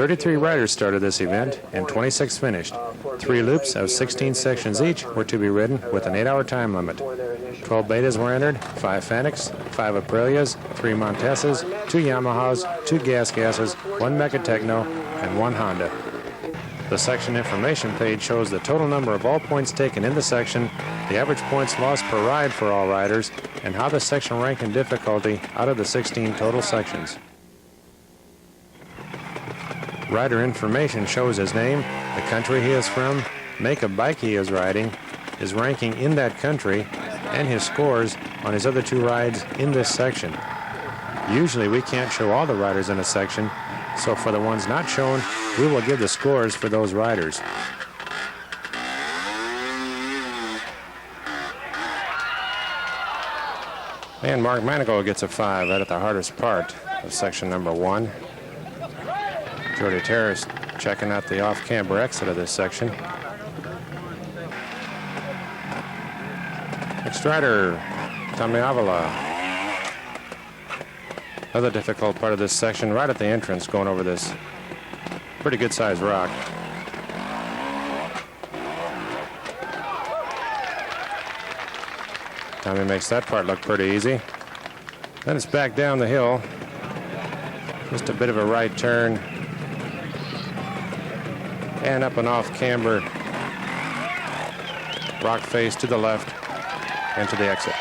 33 riders started this event and 26 finished. 3 loops of 16 sections each were to be ridden with an 8-hour time limit. 12 betas were entered, 5 Fanics, 5 Aprilias, 3 Montesas, 2 Yamahas, 2 Gases, 1 Mecha Techno, and 1 Honda. The section information page shows the total number of all points taken in the section, the average points lost per ride for all riders, and how the section ranked in difficulty out of the 16 total sections. Rider information shows his name, the country he is from, make of bike he is riding, his ranking in that country, and his scores on his other 2 rides in this section. Usually we can't show all the riders in a section, so for the ones not shown, we will give the scores for those riders. And Mark Manigault gets a 5 right at the hardest part of section number 1. Jordy Terrace checking out the off-camber exit of this section. Next rider, Tommy Avila. Another difficult part of this section, right at the entrance, going over this pretty good-sized rock. Tommy makes that part look pretty easy. Then it's back down the hill. Just a bit of a right turn. And up and off camber. Rock face to the left and to the exit.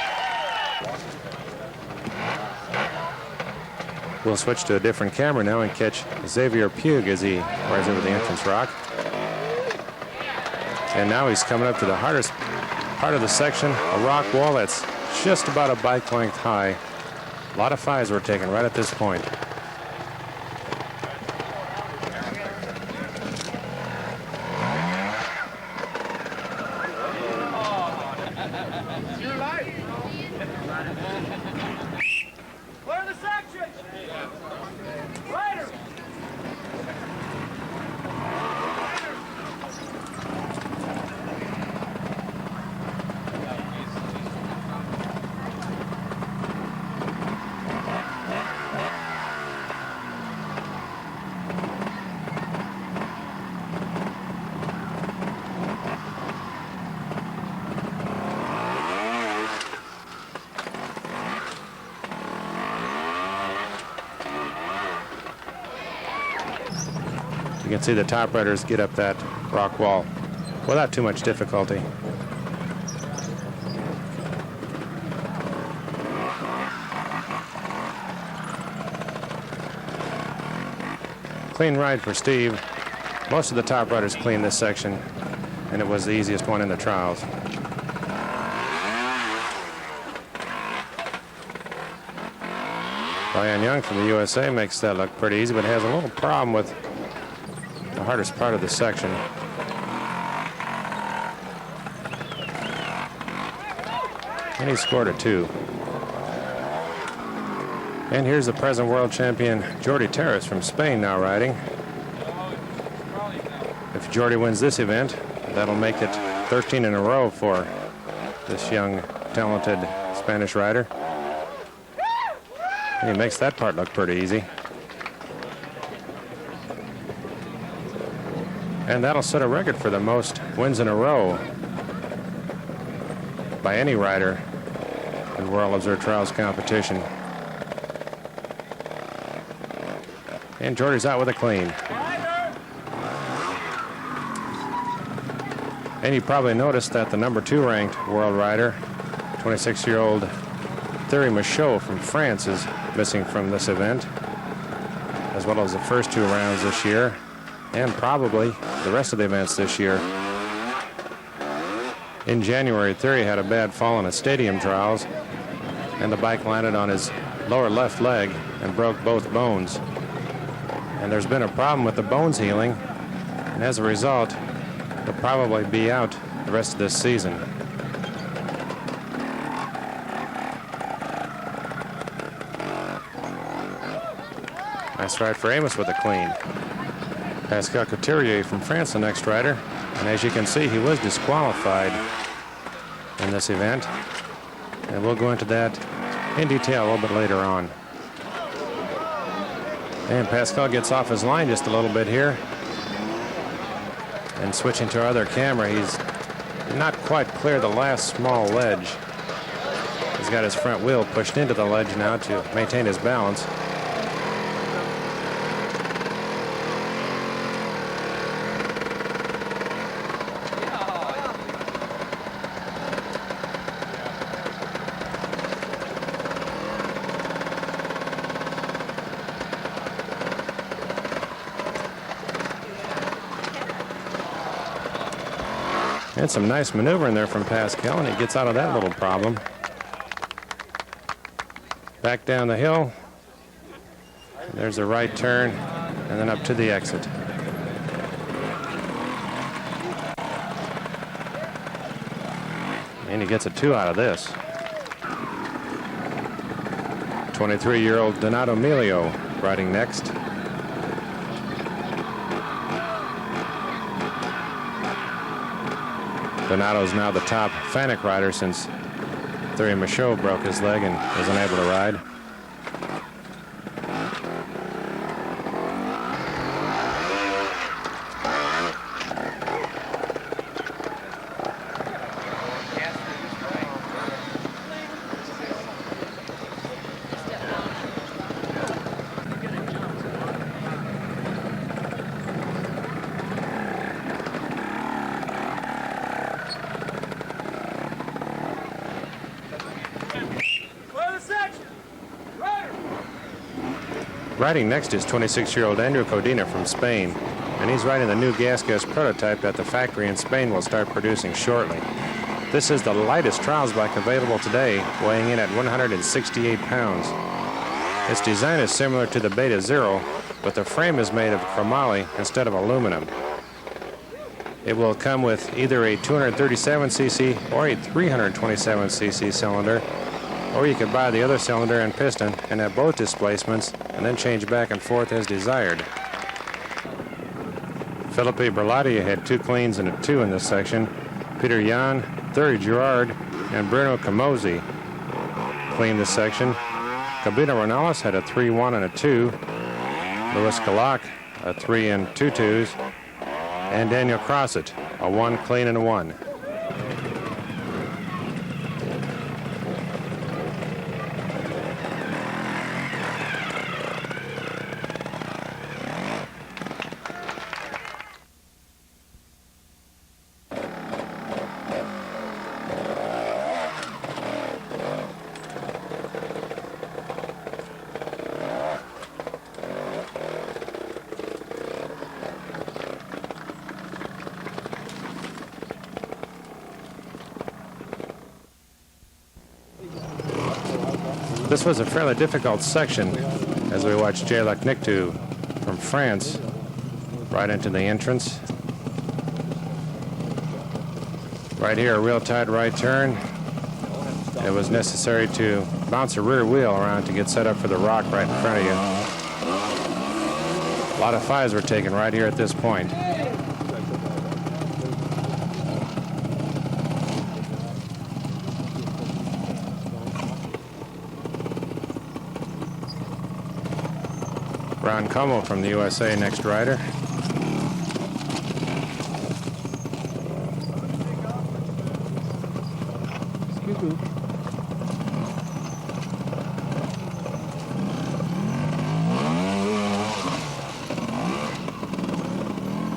We'll switch to a different camera now and catch Xavier Puig as he rides over the entrance rock. And now he's coming up to the hardest part of the section, a rock wall that's just about a bike length high. A lot of 5s were taken right at this point. You can see the top riders get up that rock wall without too much difficulty. Clean ride for Steve. Most of the top riders cleaned this section, and it was the easiest one in the trials. Brian Young from the USA makes that look pretty easy, but has a little problem with the hardest part of the section. And he scored a 2. And here's the present world champion, Jordy Terrace from Spain, now riding. If Jordy wins this event, that'll make it 13 in a row for this young, talented Spanish rider. And he makes that part look pretty easy. And that'll set a record for the most wins in a row by any rider in World Observed Trials competition. And Jordy's out with a clean. And you probably noticed that the number 2 ranked world rider, 26-year-old Thierry Michaud from France, is missing from this event, as well as the first 2 rounds this year, and probably the rest of the events this year. In January, Thierry had a bad fall in a stadium trials, and the bike landed on his lower left leg and broke both bones. And there's been a problem with the bones healing, and as a result, he'll probably be out the rest of this season. Nice ride for Amos with a clean. Pascal Couturier from France, the next rider. And as you can see, he was disqualified in this event. And we'll go into that in detail a little bit later on. And Pascal gets off his line just a little bit here. And switching to our other camera, he's not quite clear the last small ledge. He's got his front wheel pushed into the ledge now to maintain his balance. And some nice maneuvering there from Pascal, and he gets out of that little problem. Back down the hill. There's a right turn, and then up to the exit. And he gets a 2 out of this. 23-year-old Donato Emilio riding next. Donato is now the top Fanick rider since Thierry Michaud broke his leg and was unable to ride. Riding next is 26-year-old Andrew Codina from Spain, and he's riding the new gas prototype that the factory in Spain will start producing shortly. This is the lightest trials bike available today, weighing in at 168 pounds. Its design is similar to the Beta Zero, but the frame is made of chromoly instead of aluminum. It will come with either a 237cc or a 327cc cylinder, or you could buy the other cylinder and piston and have both displacements and then change back and forth as desired. Philippe Berlotti had 2 cleans and a 2 in this section. Peter Jan, Thierry Girard, and Bruno Camozzi cleaned this section. Cabino Ronales had a 3-1 and a 2. Louis Galak, a 3 and 2 2s. And Daniel Crosset, a 1 clean and a 1. This was a fairly difficult section as we watched Jay Lecnictu from France right into the entrance. Right here, a real tight right turn. It was necessary to bounce a rear wheel around to get set up for the rock right in front of you. A lot of fives were taken right here at this point. Ron Como from the USA, next rider. Excuse me.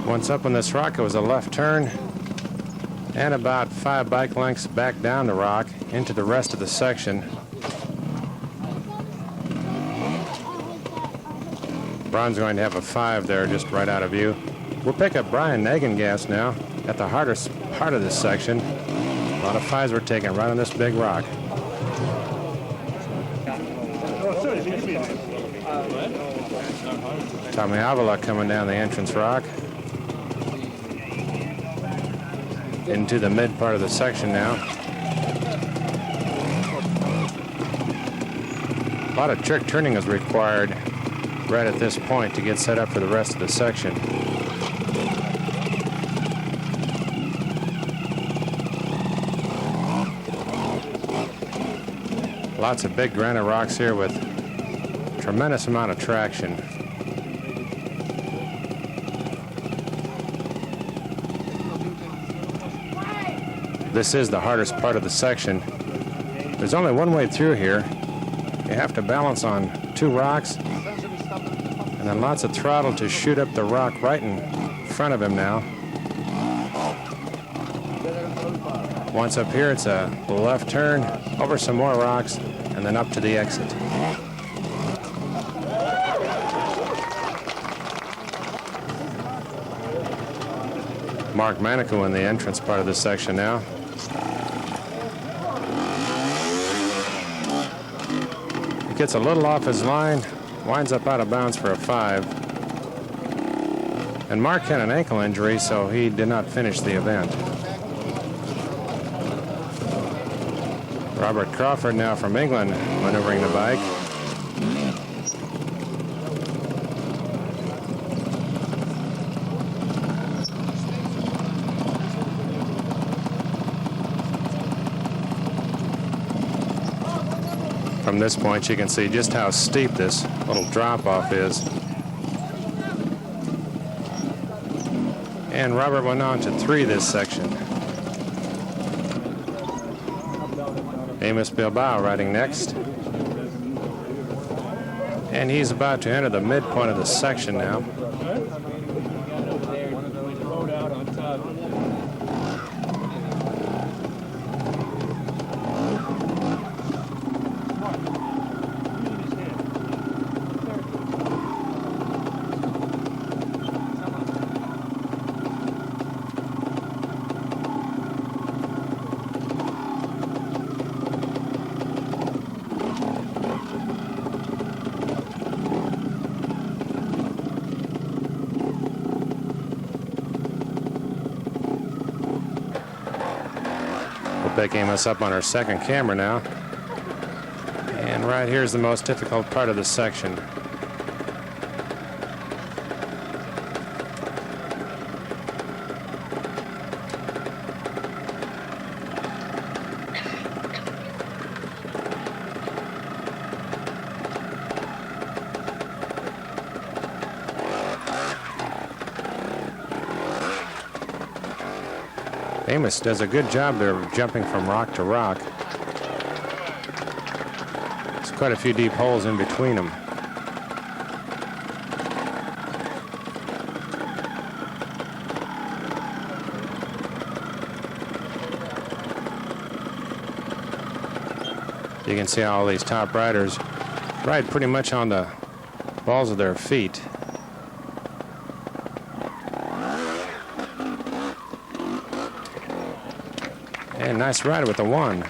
Once up on this rock, it was a left turn and about 5 bike lengths back down the rock into the rest of the section. Ron's going to have a 5 there just right out of view. We'll pick up Brian Nagengas now at the heart of this section. A lot of 5s were taken right on this big rock. Tommy Avila coming down the entrance rock into the mid part of the section now. A lot of trick turning is required right at this point to get set up for the rest of the section. Lots of big granite rocks here with tremendous amount of traction. This is the hardest part of the section. There's only one way through here. You have to balance on 2 rocks and then lots of throttle to shoot up the rock right in front of him now. Once up here, it's a left turn, over some more rocks, and then up to the exit. Mark Manico in the entrance part of this section now. He gets a little off his line, winds up out of bounds for a 5. And Mark had an ankle injury, so he did not finish the event. Robert Crawford now from England maneuvering the bike. From this point, you can see just how steep this little drop-off is. And Robert went on to 3 this section. Amos Bilbao riding next. And he's about to enter the midpoint of the section now. Pick Amos up on our second camera now. And right here is the most difficult part of the section. Amos does a good job there of jumping from rock to rock. There's quite a few deep holes in between them. You can see how all these top riders ride pretty much on the balls of their feet. And nice ride with the 1.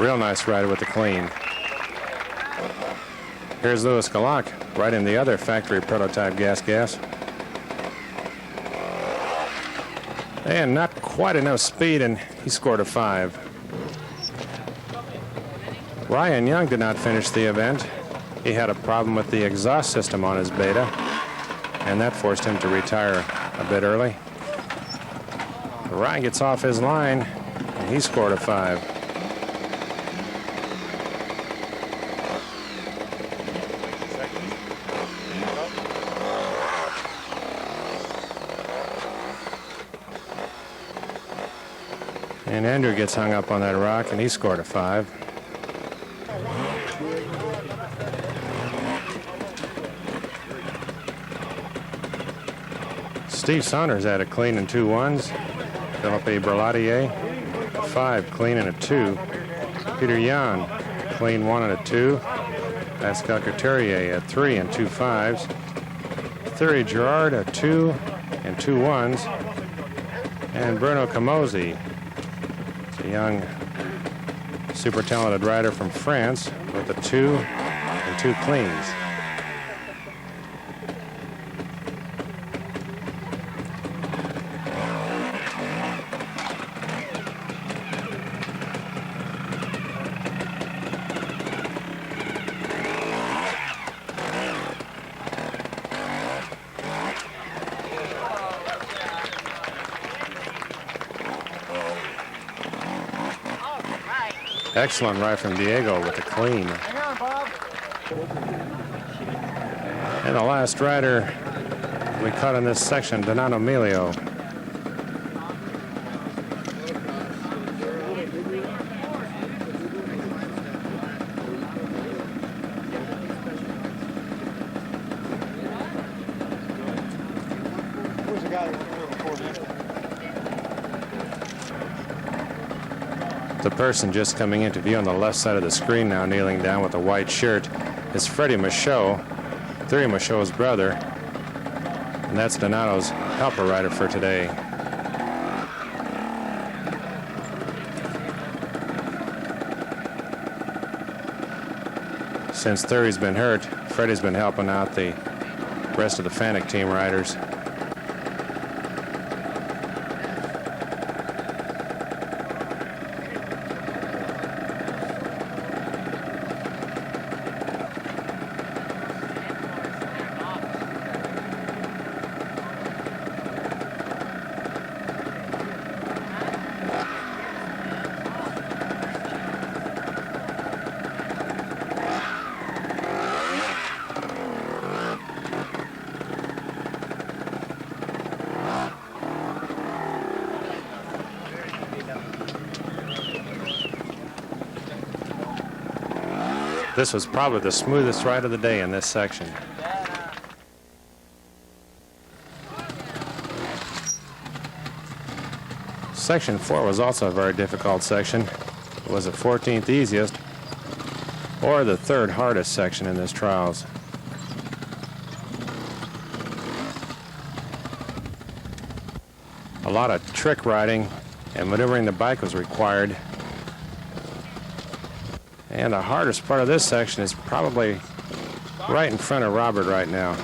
Real nice ride with the clean. Here's Louis Galak riding the other factory prototype gas. And not quite enough speed, and he scored a 5. Ryan Young did not finish the event. He had a problem with the exhaust system on his Beta, and that forced him to retire a bit early. Ryan gets off his line, and he scored a 5. And Andrew gets hung up on that rock, and he scored a 5. Steve Saunders had a clean and 2 1s. Philippe Berlatier, 5 clean and a 2. Peter Yan, clean 1 and a 2. Pascal Couturier, a 3 and 2 5s. Thierry Girard, a 2 and 2 1s. And Bruno Camozzi, a young, super talented rider from France, with a 2 and 2 cleans. Excellent ride from Diego with the clean. Hang on, Bob. And the last rider we caught in this section, Donato Emilio. Where's the guy that went through before me? The person just coming into view on the left side of the screen now, kneeling down with a white shirt, is Freddie Michaud, Thierry Michaud's brother, and that's Donato's helper rider for today. Since Thierry's been hurt, Freddie's been helping out the rest of the Fanuc team riders. This was probably the smoothest ride of the day in this section. Section 4 was also a very difficult section. It was the 14th easiest, or the 3rd hardest section in this trials. A lot of trick riding and maneuvering the bike was required. And the hardest part of this section is probably right in front of Robert right now.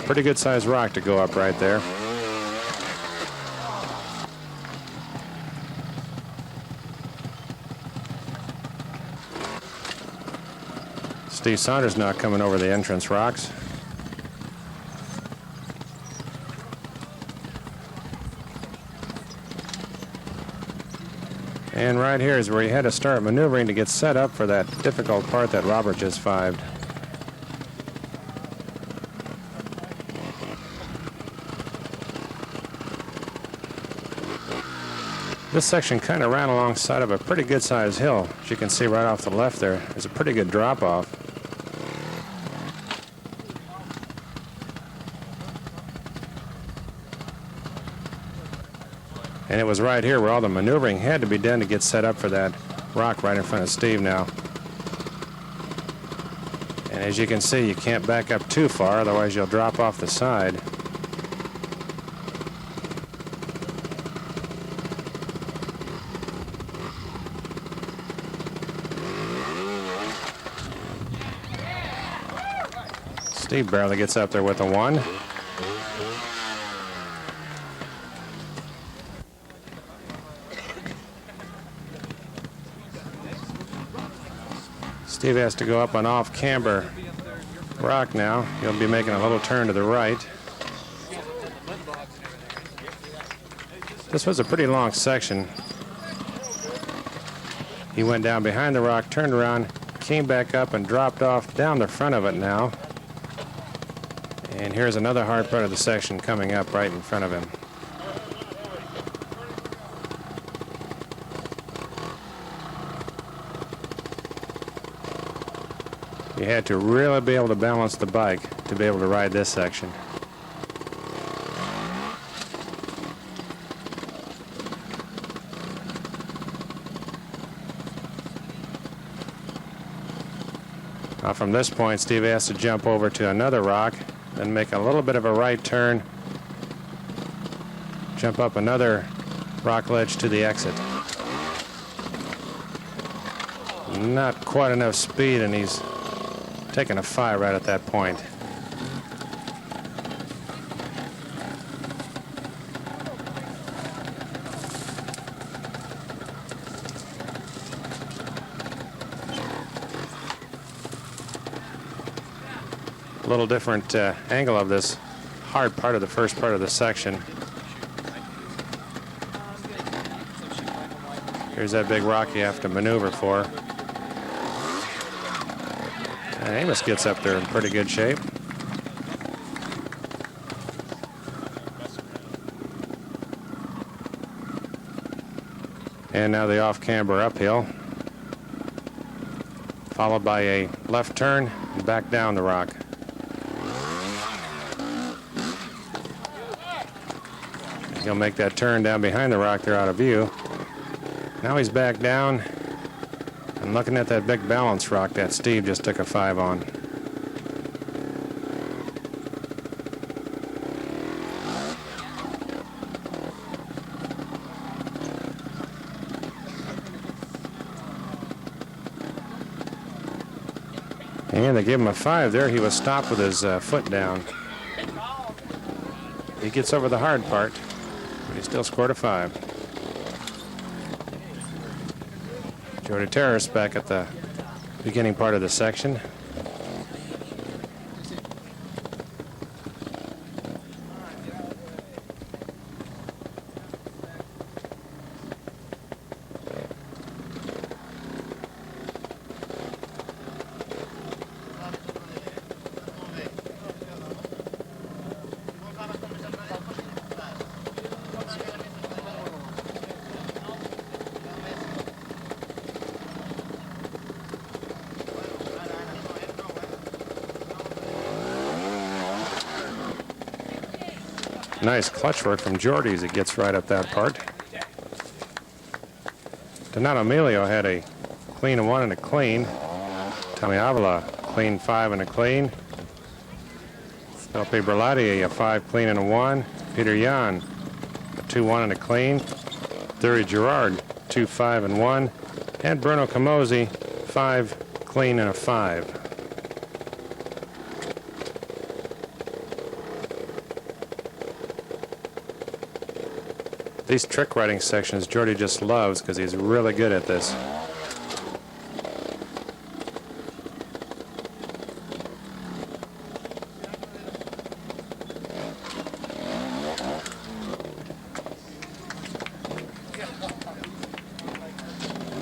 Pretty good sized rock to go up right there. Steve Saunders now coming over the entrance rocks. And right here is where he had to start maneuvering to get set up for that difficult part that Robert just 5'd. This section kind of ran alongside of a pretty good sized hill. As you can see right off the left there, there's a pretty good drop off. And it was right here where all the maneuvering had to be done to get set up for that rock right in front of Steve now. And as you can see, you can't back up too far, otherwise you'll drop off the side. Steve barely gets up there with a 1. Steve has to go up an off-camber rock now. He'll be making a little turn to the right. This was a pretty long section. He went down behind the rock, turned around, came back up and dropped off down the front of it now. And here's another hard part of the section coming up right in front of him. You had to really be able to balance the bike to be able to ride this section. Now from this point, Steve has to jump over to another rock, then make a little bit of a right turn, jump up another rock ledge to the exit. Not quite enough speed, and he's taking a 5 right at that point. A little different angle of this hard part of the first part of the section. Here's that big rock you have to maneuver for. And Amos gets up there in pretty good shape. And now the off-camber uphill, followed by a left turn and back down the rock. He'll make that turn down behind the rock there out of view. Now he's back down and looking at that big balance rock that Steve just took a 5 on. And they give him a 5 there. He was stopped with his foot down. He gets over the hard part, but he still scored a 5. Jody Terrace back at the beginning part of the section. Nice clutch work from Jordy as he gets right up that part. Donato Emilio had a clean 1 and a clean. Tommy Avila, clean 5 and a clean. Felipe Berlati, a 5 clean and a 1. Peter Jan, a 2-1 and a clean. Thury Gerard, 2-5 and 1. And Bruno Camozzi, 5 clean and a 5. These trick riding sections Jordy just loves because he's really good at this.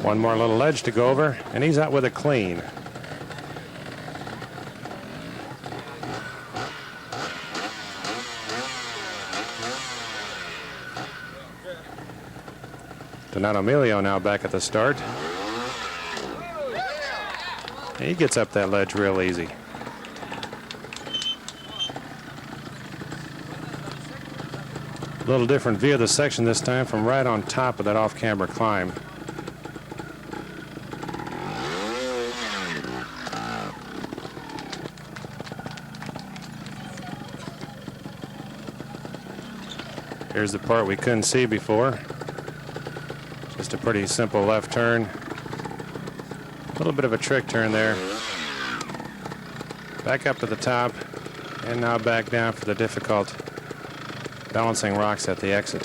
One more little ledge to go over, and he's out with a clean. Donato Emilio now back at the start. He gets up that ledge real easy. A little different view of the section this time from right on top of that off-camber climb. Here's the part we couldn't see before. Just a pretty simple left turn. A little bit of a trick turn there. Back up to the top, and now back down for the difficult balancing rocks at the exit.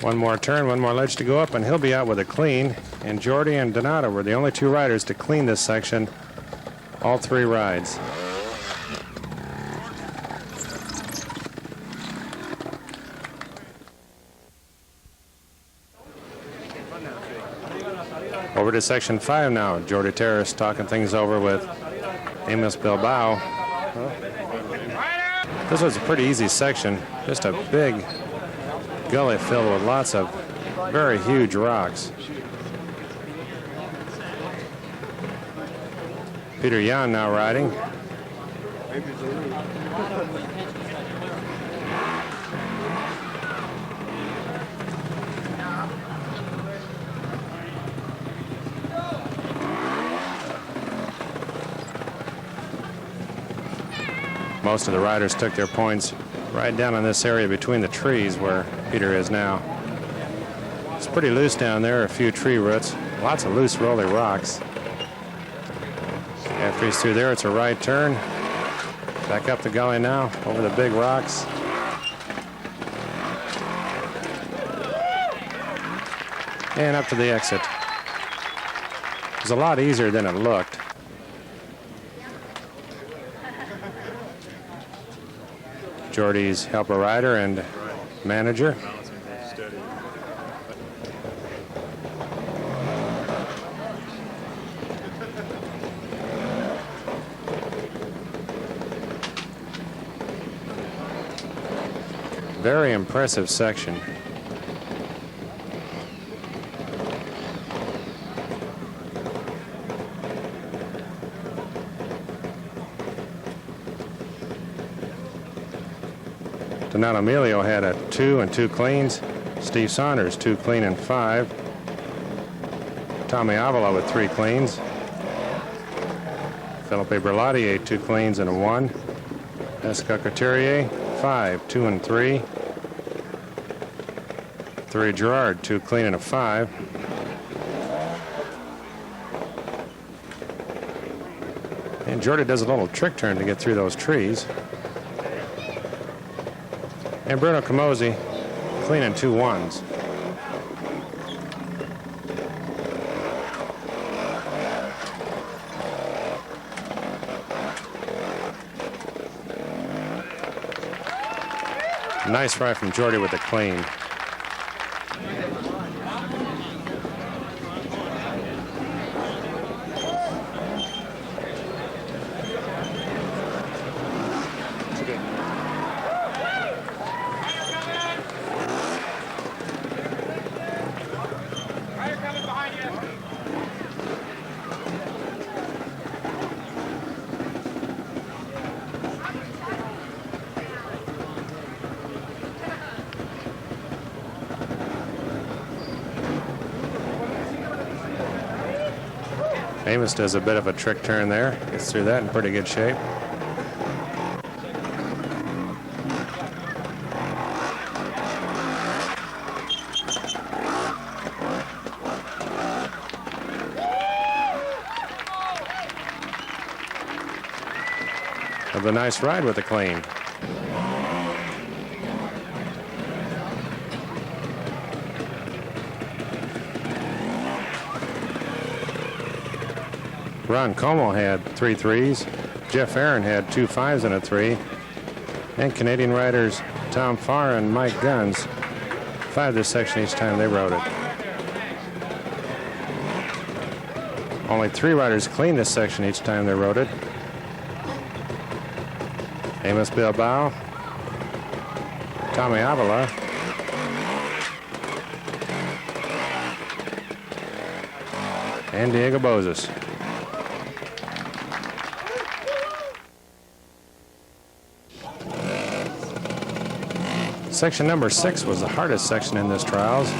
One more turn, one more ledge to go up, and he'll be out with a clean. And Jordy and Donato were the only two riders to clean this section all three rides. Over to section 5 now. Jordy Terrace talking things over with Amos Bilbao. This was a pretty easy section, just a big gully filled with lots of very huge rocks. Peter Jan now riding. Most of the riders took their points right down in this area between the trees where Peter is now. It's pretty loose down there, a few tree roots, lots of loose rolling rocks. After he's through there, it's a right turn. Back up the gully now, over the big rocks. And up to the exit. It was a lot easier than it looked. Jordy's helper rider and manager. Very impressive section. Donato Emilio had a 2 and 2 cleans. Steve Saunders 2 clean and 5. Tommy Avila with 3 cleans. Felipe Berlotti 8 2 cleans and a 1. Esca Couturier 5 2 and 3. 3 Gerard 2 clean and a 5. And Jordy does a little trick turn to get through those trees. And Bruno Camozzi cleaning 2 1s. Nice ride from Jordy with the clean. Amos does a bit of a trick turn there. Gets through that in pretty good shape. Have a nice ride with the clean. Ron Como had 3 3s. Jeff Aaron had 2 5s and a 3. And Canadian riders Tom Farr and Mike Guns 5 this section each time they rode it. Only 3 riders cleaned this section each time they rode it. Amos Bilbao, Tommy Avila, and Diego Bozes. Section number 6 was the hardest section in this trials.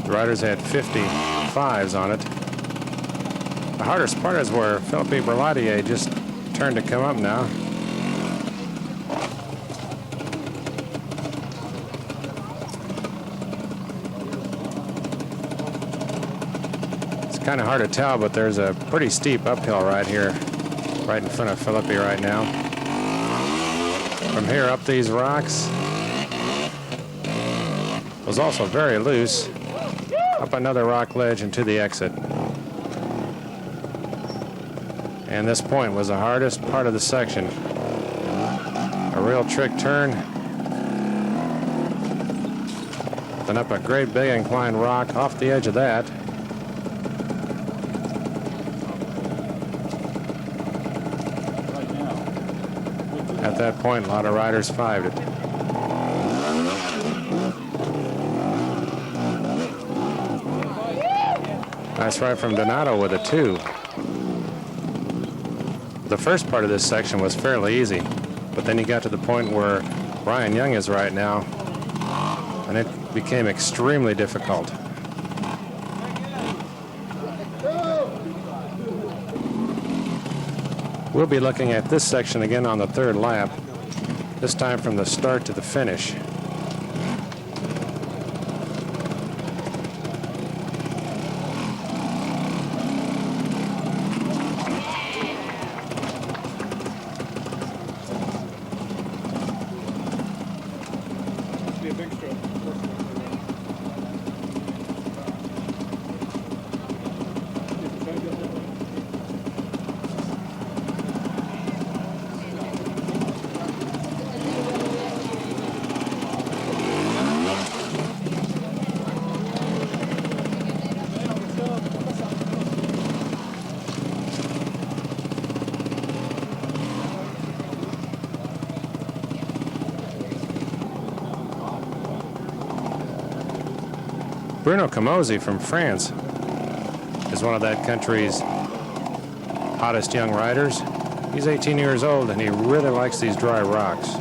The riders had 55s on it. The hardest part is where Philippe Berlatier just turned to come up now. It's kind of hard to tell, but there's a pretty steep uphill right here, right in front of Philippe right now. From here up these rocks was also very loose. Up another rock ledge and to the exit. And this point was the hardest part of the section. A real trick turn. Then up a great big inclined rock off the edge of that. At that point, a lot of riders fived it. Nice ride from Donato with a 2. The first part of this section was fairly easy, but then you got to the point where Brian Young is right now, and it became extremely difficult. We'll be looking at this section again on the 3rd lap, this time from the start to the finish. Bruno Camozzi from France is one of that country's hottest young riders. He's 18 years old and he really likes these dry rocks.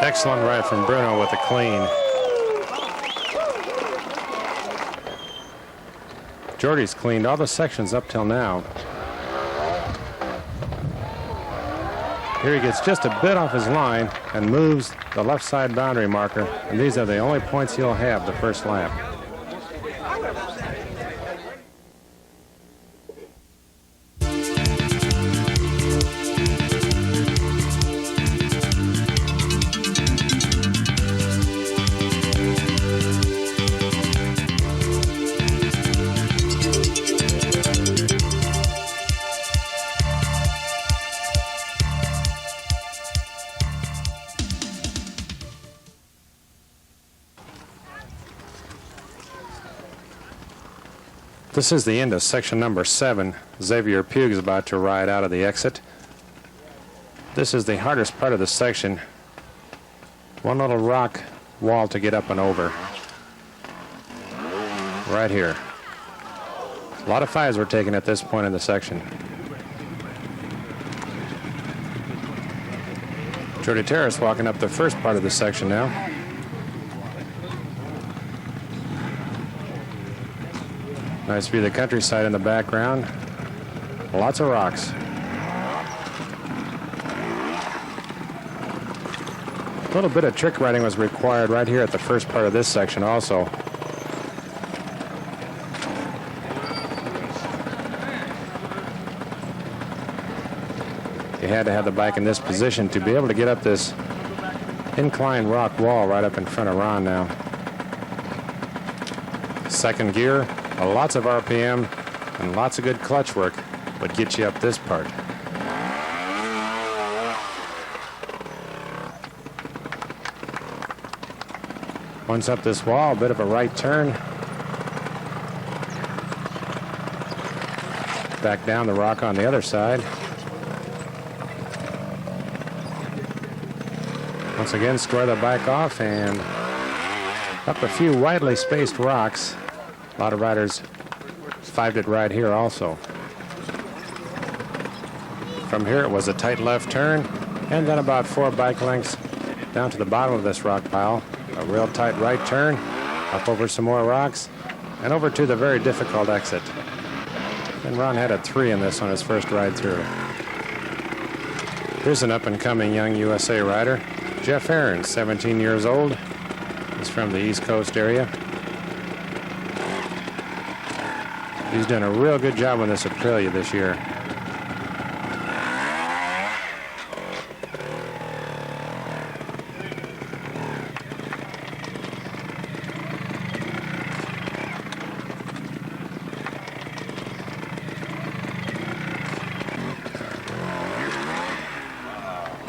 Excellent ride from Bruno with a clean. Jordy's cleaned all the sections up till now. Here he gets just a bit off his line and moves the left side boundary marker, and these are the only points he'll have the first lap. This is the end of section number 7. Xavier Puig is about to ride out of the exit. This is the hardest part of the section. One little rock wall to get up and over. Right here. A lot of 5s were taken at this point in the section. Jordy Terrace walking up the first part of the section now. Nice view of the countryside in the background. Lots of rocks. A little bit of trick riding was required right here at the first part of this section also. You had to have the bike in this position to be able to get up this inclined rock wall right up in front of Ron now. Second gear, lots of RPM and lots of good clutch work would get you up this part. Once up this wall, a bit of a right turn. Back down the rock on the other side. Once again, square the bike off and up a few widely spaced rocks. A lot of riders fived it right here also. From here, it was a tight left turn, and then about 4 bike lengths down to the bottom of this rock pile. A real tight right turn, up over some more rocks, and over to the very difficult exit. And Ron had a 3 in this on his first ride through. Here's an up-and-coming young USA rider, Jeff Aaron, 17 years old. He's from the East Coast area. He's done a real good job on this Aprilia this year.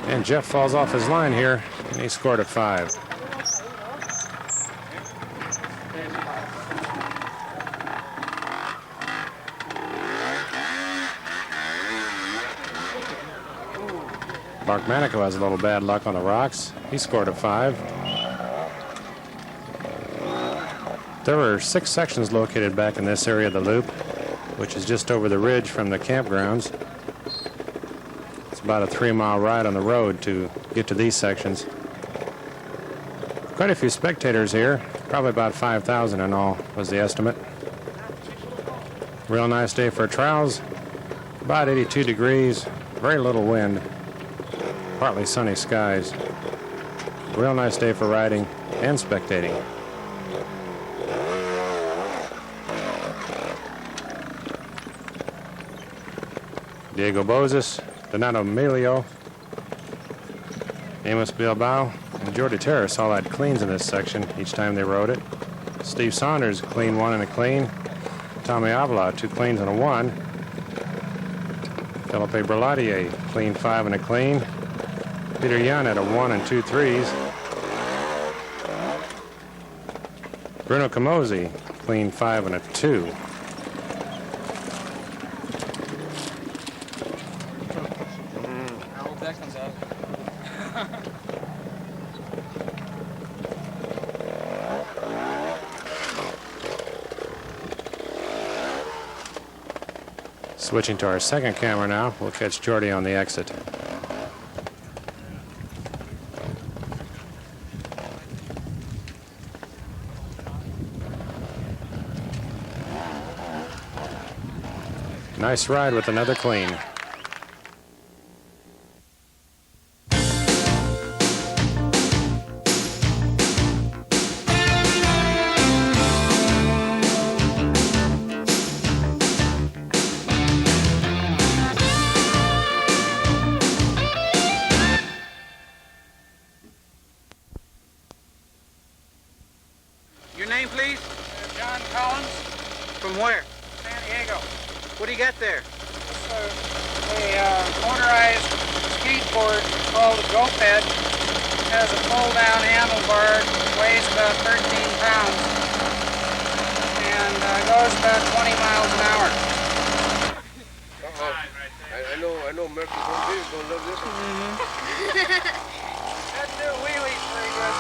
And Jeff falls off his line here, and he scored a 5. Mark Manico has a little bad luck on the rocks. He scored a 5. There were 6 sections located back in this area of the loop, which is just over the ridge from the campgrounds. It's about a 3-mile ride on the road to get to these sections. Quite a few spectators here, probably about 5,000 in all was the estimate. Real nice day for trials, about 82 degrees, very little wind, partly sunny skies. Real nice day for riding and spectating. Diego Bozes, Donato Melio, Amos Bilbao, and Jordi Terrace all had cleans in this section each time they rode it. Steve Saunders, clean 1 and a clean. Tommy Avila, 2 cleans and a 1. Philippe Berlatier, clean 5 and a clean. Peter Yan had a 1 and 2 threes. Bruno Camozzi, clean 5 and a 2. Switching to our second camera now, we'll catch Jordi on the exit. Nice ride with another clean. Your name, please? John Collins, From where? San Diego. What do you got there? It's a motorized skateboard called a GoPed. It has a pull-down handlebar, weighs about 13 pounds, and goes about 20 miles an hour. I know American Bombay is going to love this one. Doesn't do wheelies very good.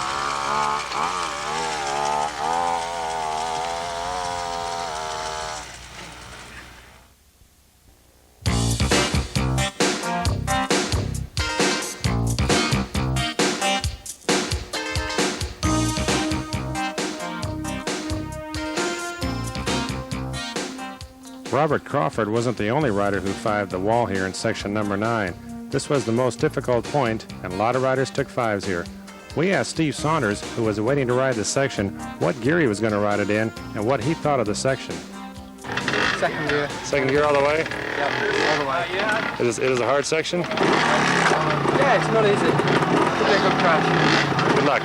Robert Crawford wasn't the only rider who fived the wall here in section number 9. This was the most difficult point, and a lot of riders took fives here. We asked Steve Saunders, who was waiting to ride the section, what gear he was going to ride it in and what he thought of the section. Second gear. Second gear all the way? Yeah, all the way. It is a hard section? Yeah, it's not easy. Could be a good crash. Good luck.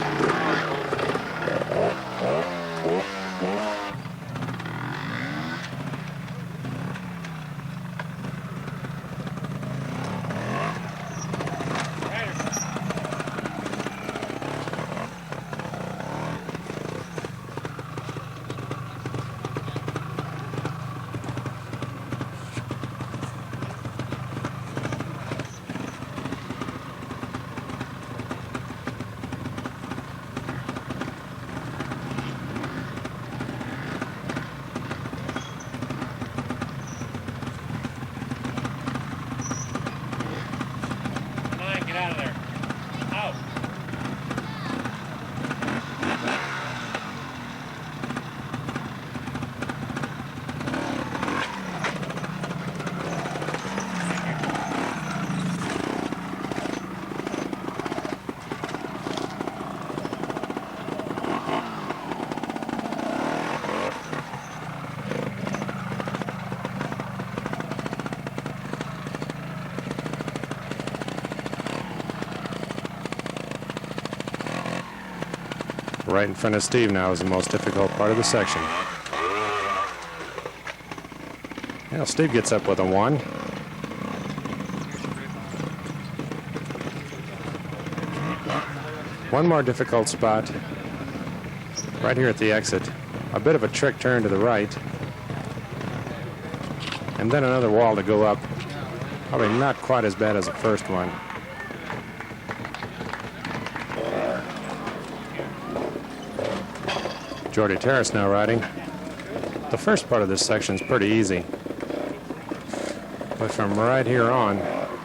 Get out of there. Out. Right in front of Steve now is the most difficult part of the section. Well, Steve gets up with a 1. One more difficult spot right here at the exit. A bit of a trick turn to the right. And then another wall to go up. Probably not quite as bad as the first one. Jordy Terrace now riding. The first part of this section is pretty easy. But from right here on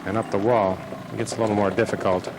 and up the wall, it gets a little more difficult.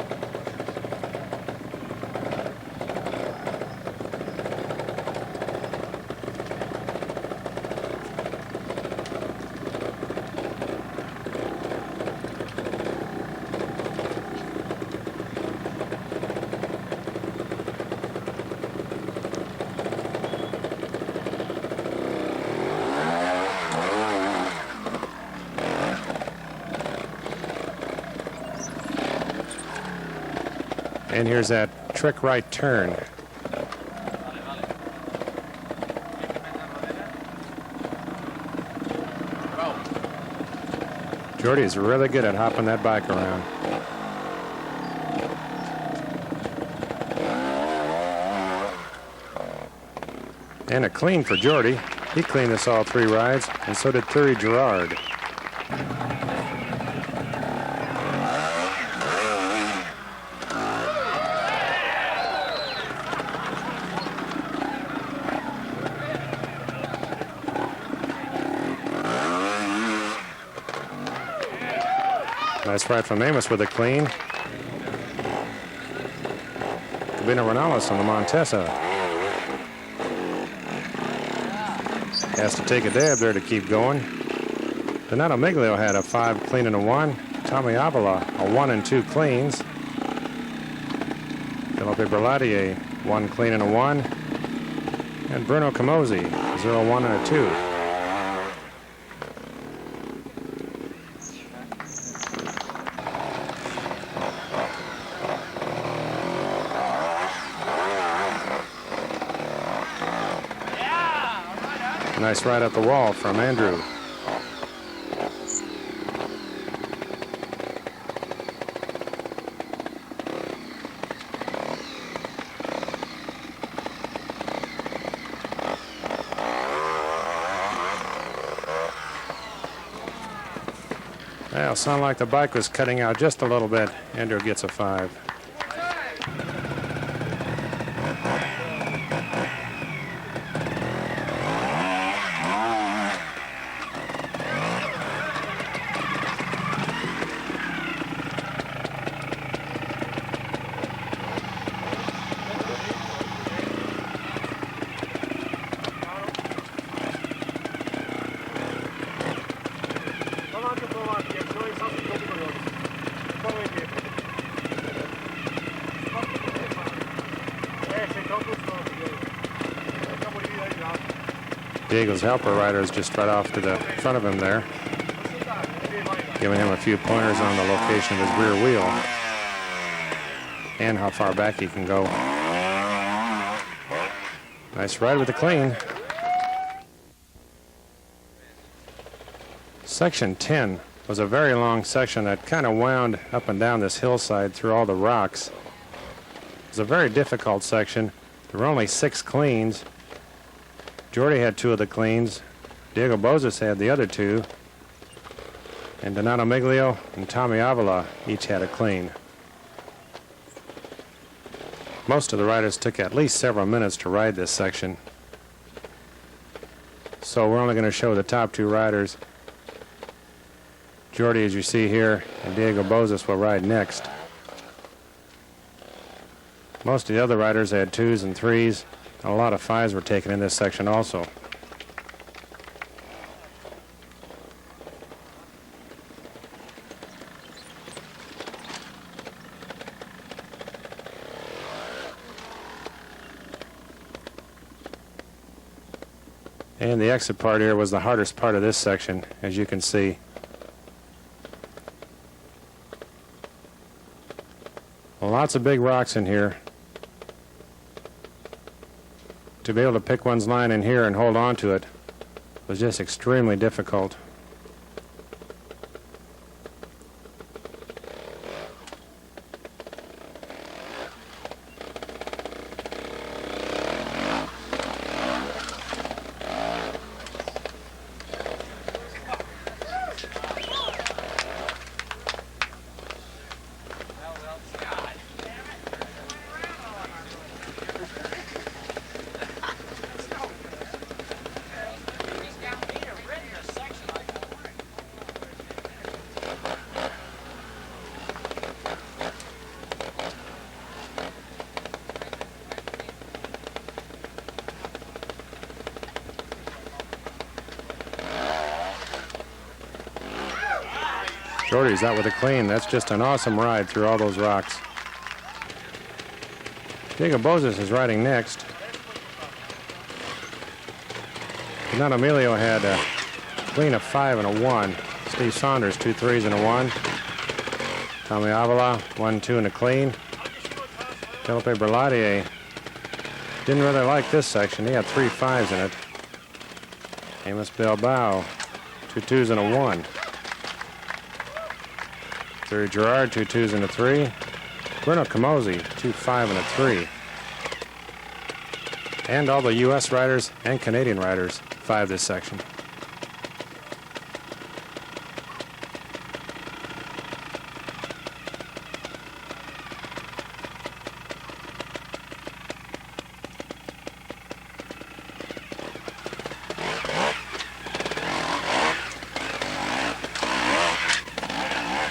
And here's that trick right turn. Jordy is really good at hopping that bike around. And a clean for Jordy. He cleaned this all 3 rides, and so did Thury Gerard. Nice ride from Amos with a clean. Cabino Renales on the Montesa. Has to take a dab there to keep going. Donato Miglio had a 5 clean and a 1. Tommy Avila a 1 and 2 cleans. Felipe Berlatier 1 clean and a 1. And Bruno Camozzi 0, 1 and a 2. Nice ride up the wall from Andrew. Well, sounded like the bike was cutting out just a little bit. Andrew gets a 5. Diego's helper rider is just right off to the front of him there, giving him a few pointers on the location of his rear wheel and how far back he can go. Nice ride with the clean. Section 10 was a very long section that kind of wound up and down this hillside through all the rocks. It was a very difficult section. There were only 6 cleans. Jordy had 2 of the cleans. Diego Bozas had the other 2. And Donato Miglio and Tommy Avila each had a clean. Most of the riders took at least several minutes to ride this section. So we're only going to show the top 2 riders. Jordy, as you see here, and Diego Bozas will ride next. Most of the other riders had 2s and 3s, and a lot of 5s were taken in this section also. And the exit part here was the hardest part of this section, as you can see. Lots of big rocks in here. To be able to pick one's line in here and hold on to it was just extremely difficult. Jordy's out with a clean. That's just an awesome ride through all those rocks. Diego Bozas is riding next. Donato Emilio had a clean of 5 and a 1. Steve Saunders, 2 3s and a 1. Tommy Avila, 1 2 and a clean. Felipe Berladier didn't really like this section. He had 3 5s in it. Amos Bilbao, 2 2s and a 1. Terry Gerard, 2 2s and a 3. Bruno Camozzi, 2 5 and a 3. And all the U.S. riders and Canadian riders 5 this section.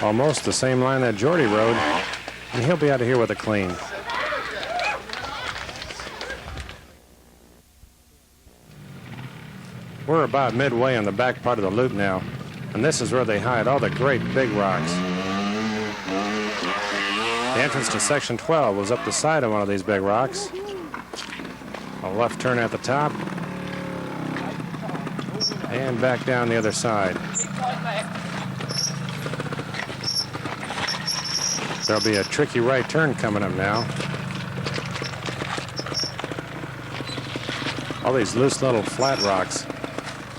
Almost the same line that Jordy rode, and he'll be out of here with a clean. We're about midway on the back part of the loop now, and this is where they hide all the great big rocks. The entrance to section 12 was up the side of one of these big rocks. A left turn at the top, and back down the other side. There'll be a tricky right turn coming up now. All these loose little flat rocks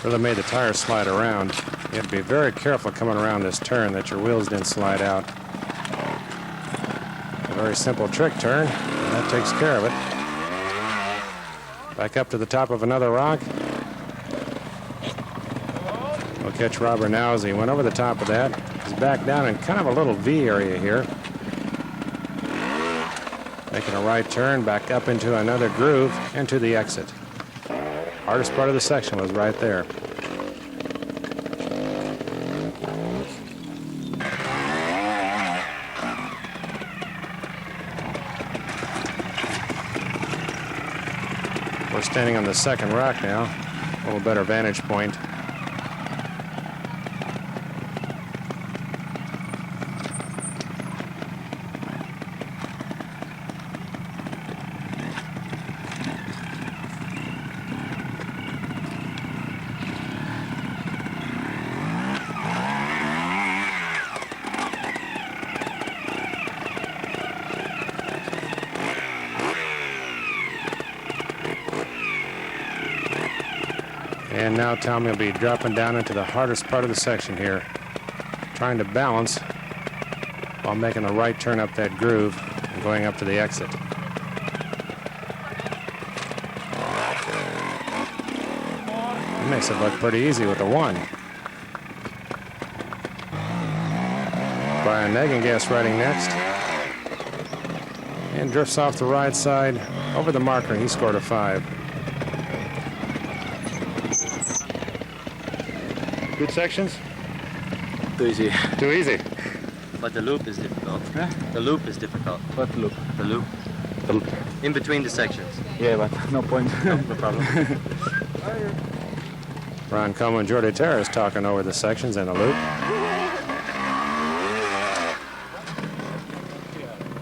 really made the tires slide around. You have to be very careful coming around this turn that your wheels didn't slide out. A very simple trick turn, and that takes care of it. Back up to the top of another rock. We'll catch Robert now as he went over the top of that. He's back down in kind of a little V area here. Making a right turn back up into another groove and to the exit. Hardest part of the section was right there. We're standing on the second rock now. A little better vantage point. And now Tommy will be dropping down into the hardest part of the section here, trying to balance while making a right turn up that groove and going up to the exit. It makes it look pretty easy with the one. Brian Negengast riding next. And drifts off the right side over the marker. He scored a 5. Good sections? Too easy. Too easy. But the loop is difficult. Huh? The loop is difficult. What loop? The loop. In between the sections. Yeah, but no point. No problem. Ron Como and Jordi Terrace talking over the sections and the loop.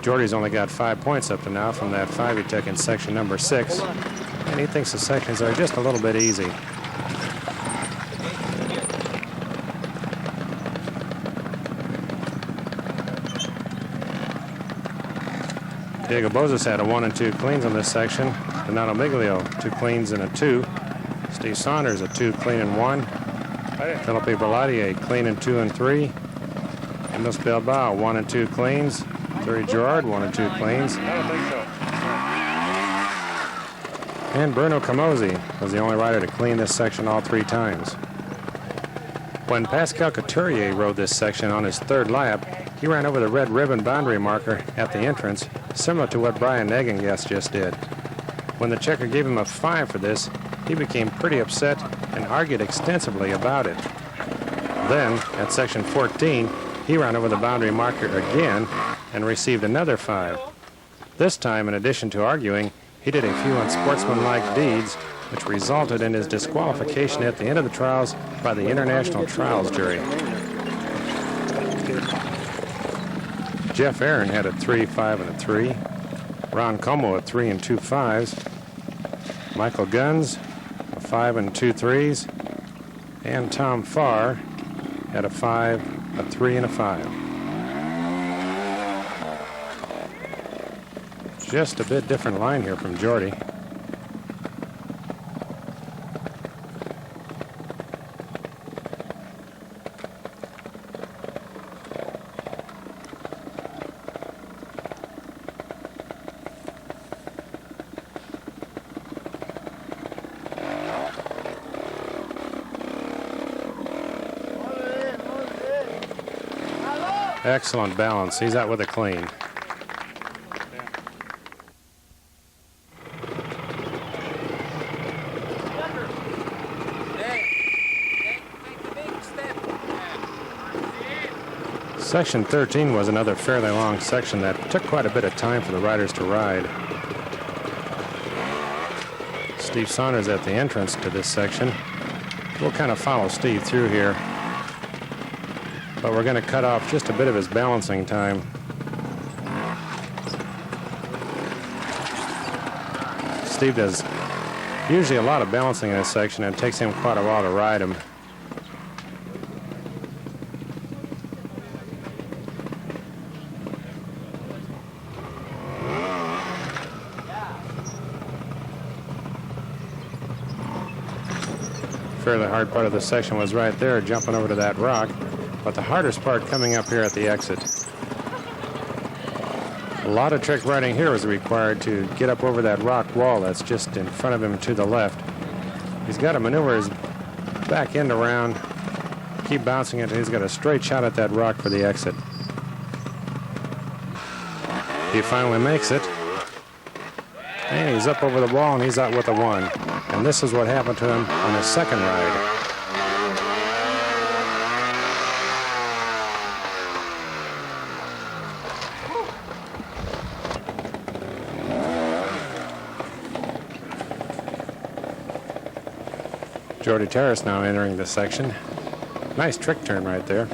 Jordy's only got 5 points up to now from that 5 he took in section number 6. And he thinks the sections are just a little bit easy. Diego Bozas had a 1 and 2 cleans on this section. Donato Miglio, 2 cleans and a 2. Steve Saunders, a 2 clean and 1. Felipe Bellotti, a clean and 2 and 3. Enos Bilbao, 1 and 2 cleans. Terry Gerard, 1 and 2 cleans. I don't think so. And Bruno Camozzi was the only rider to clean this section all 3 times. When Pascal Couturier rode this section on his 3rd lap, he ran over the red ribbon boundary marker at the entrance, similar to what Brian Negengast just did. When the checker gave him a 5 for this, he became pretty upset and argued extensively about it. Then, at section 14, he ran over the boundary marker again and received another 5. This time, in addition to arguing, he did a few unsportsmanlike deeds, which resulted in his disqualification at the end of the trials by the International Trials Jury. Jeff Aaron had a 3, 5, and a 3. Ron Como a 3 and 2 5s. Michael Guns, a 5 and 2 3s. And Tom Farr had a 5, a 3, and a 5. Just a bit different line here from Jordy. Excellent balance. He's out with a clean. Section 13 was another fairly long section that took quite a bit of time for the riders to ride. Steve Saunders at the entrance to this section. We'll kind of follow Steve through here, but we're going to cut off just a bit of his balancing time. Steve does usually a lot of balancing in this section, and it takes him quite a while to ride him. Fairly hard part of the section was right there, jumping over to that rock. But the hardest part coming up here at the exit. A lot of trick riding here was required to get up over that rock wall that's just in front of him to the left. He's got to maneuver his back end around, keep bouncing it. He's got a straight shot at that rock for the exit. He finally makes it. And he's up over the wall, and he's out with a 1. And this is what happened to him on his second ride. Jordi Terrace now entering the section. Nice trick turn right there.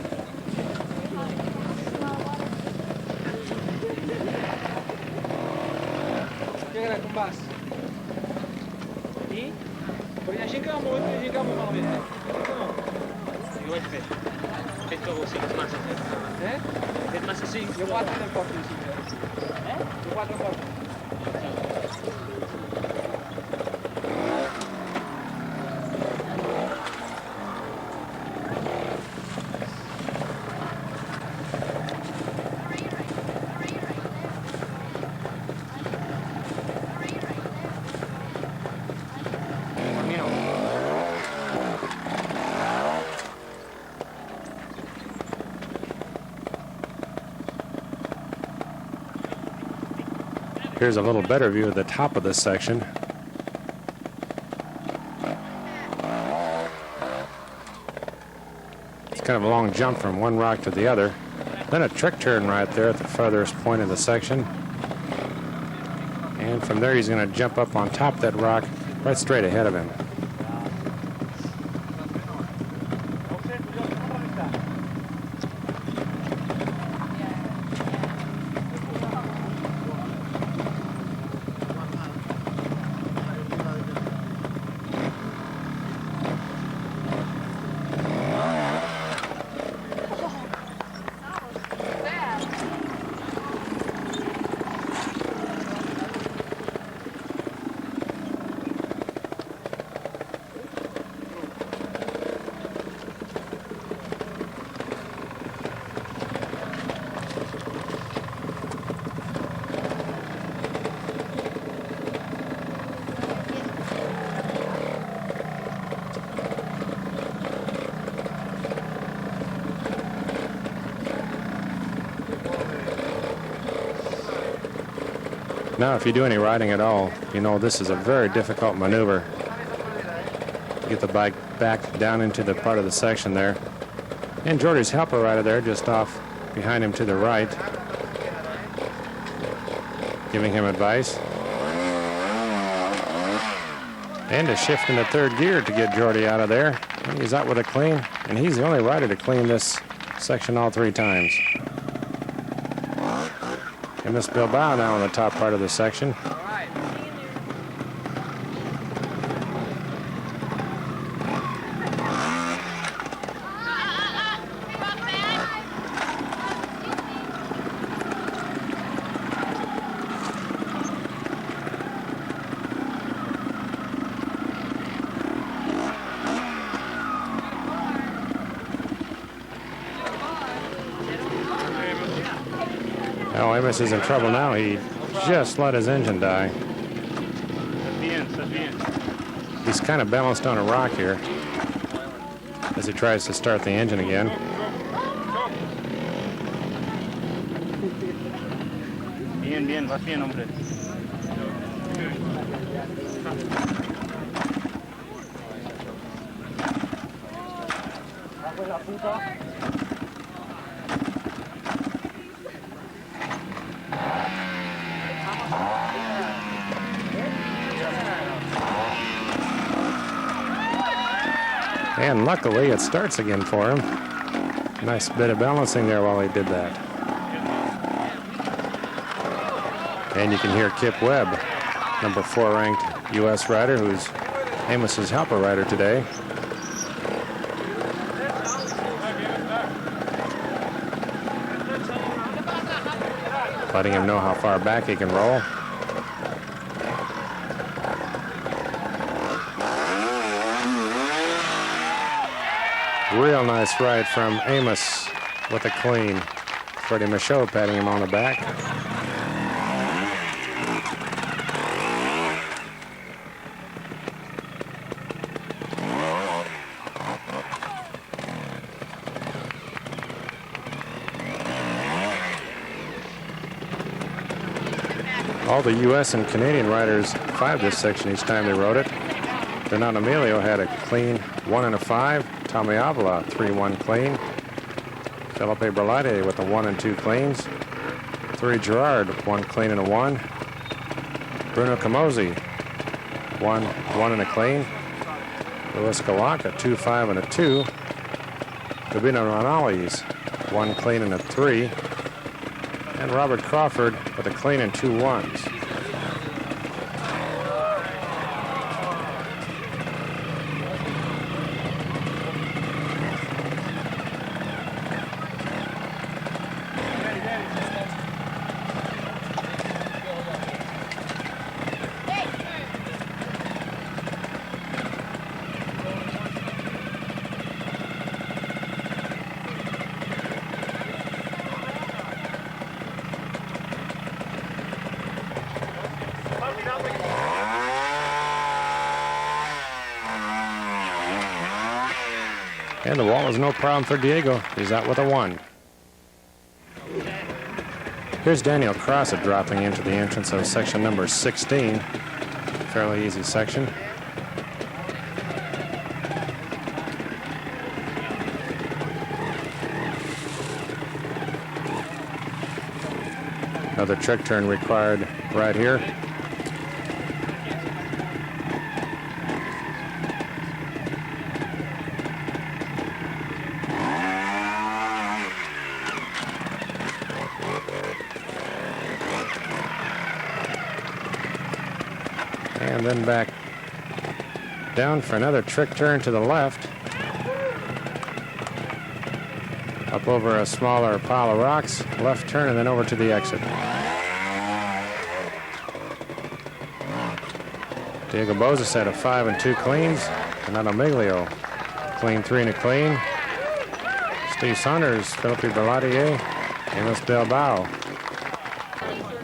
Here's a little better view of the top of this section. It's kind of a long jump from one rock to the other. Then a trick turn right there at the farthest point of the section. And from there he's going to jump up on top of that rock right straight ahead of him. Now, if you do any riding at all, you know this is a very difficult maneuver to get the bike back down into the part of the section there. And Jordy's helper rider there just off behind him to the right, giving him advice. And a shift into third gear to get Jordy out of there. And he's out with a clean, and he's the only rider to clean this section all 3 times. And Miss Bilbao now on the top part of the section. Oh, Amos is in trouble now. He just let his engine die. He's kind of balanced on a rock here as he tries to start the engine again. Bien, bien, vas bien, hombre. And luckily, it starts again for him. Nice bit of balancing there while he did that. And you can hear Kip Webb, number 4 ranked U.S. rider, who's Amos's helper rider today. Letting him know how far back he can roll. Real nice ride from Amos with a clean. Freddie Michaud patting him on the back. All the U.S. and Canadian riders 5 this section each time they rode it. Bernardo Emilio had a clean 1 and a 5. Tommy Avila, 3-1 clean. Felipe Berlade with a 1 and 2 cleans. 3 Gerard, 1 clean and a 1. Bruno Camozzi, 1 and a clean. Luis Kawaka, 2, 5 and a 2. Gabino Ronales, 1 clean and a 3. And Robert Crawford with a clean and 2 1s. And the wall is no problem for Diego. He's out with a 1. Here's Daniel Crossett dropping into the entrance of section number 16. Fairly easy section. Another trick turn required right here. And then back down for another trick turn to the left. Up over a smaller pile of rocks, left turn, and then over to the exit. Diego Bozas had a 5 and 2 cleans. Renato Miglio, clean 3 and a clean. Steve Saunders, Philippe Berlatier, Amos Bilbao,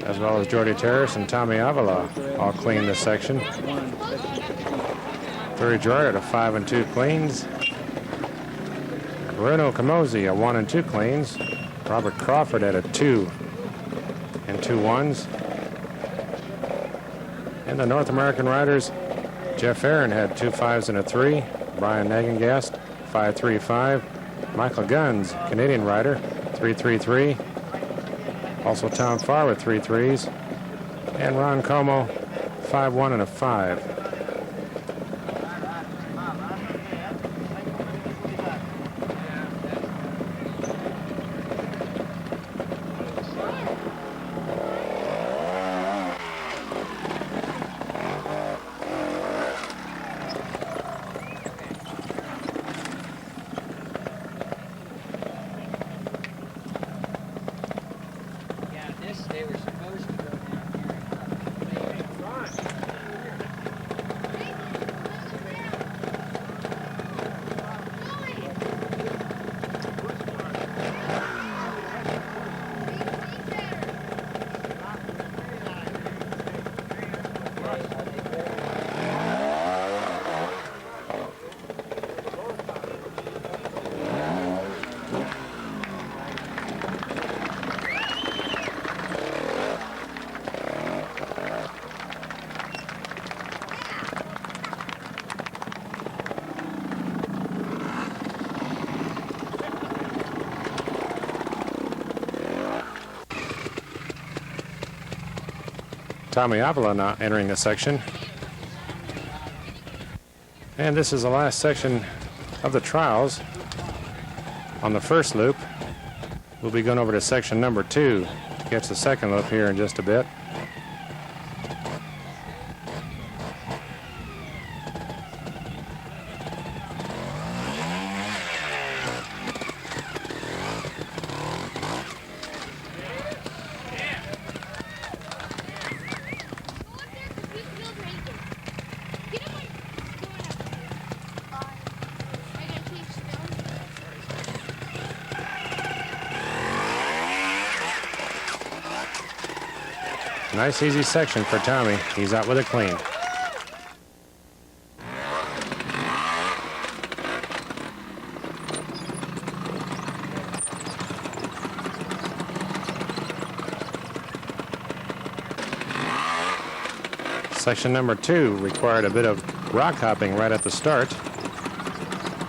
as well as Jordy Terrace and Tommy Avila, all clean this section. Thurry Gerard at a 5 and 2 cleans. Bruno Camozzi, a 1 and 2 cleans. Robert Crawford at a 2 and 2 ones. And the North American riders, Jeff Aaron had 2 5s and a 3. Brian Nagengast, 5-3-5. Michael Guns, Canadian rider, 3-3-3. Also Tom Farr with 3 3s. And Ron Como, 5-1 and a 5. Tommy Avila now entering the section. And this is the last section of the trials. On the first loop, we'll be going over to section number 2 to catch the second loop here in just a bit. Nice easy section for Tommy. He's out with a clean. Section number 2 required a bit of rock hopping right at the start.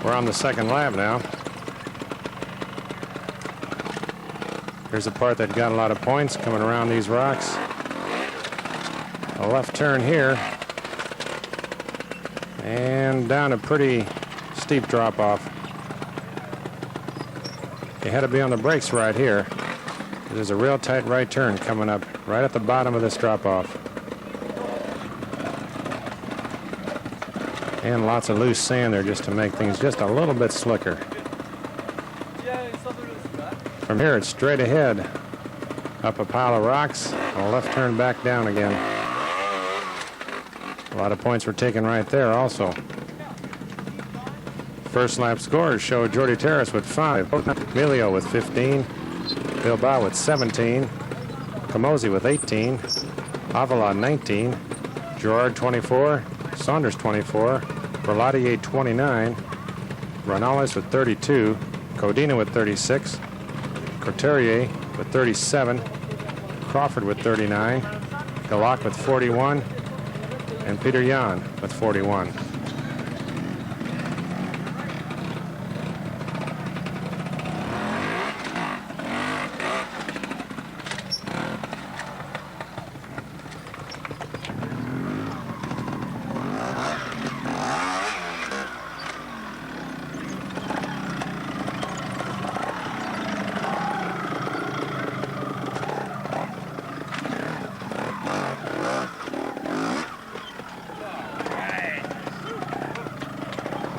We're on the second lap now. Here's a part that got a lot of points coming around these rocks. A left turn here, and down a pretty steep drop off. You had to be on the brakes right here. There's a real tight right turn coming up right at the bottom of this drop off. And lots of loose sand there just to make things just a little bit slicker. From here it's straight ahead, up a pile of rocks, a left turn back down again. A lot of points were taken right there also. First lap scores show Jordy Terrace with 5, Emilio with 15, Bilbao with 17, Camozzi with 18, Avila 19, Gerard 24, Saunders 24, Berlatier 29, Ronales with 32, Codina with 36, Couturier with 37, Crawford with 39, Galak with 41, and Peter Jan with 41.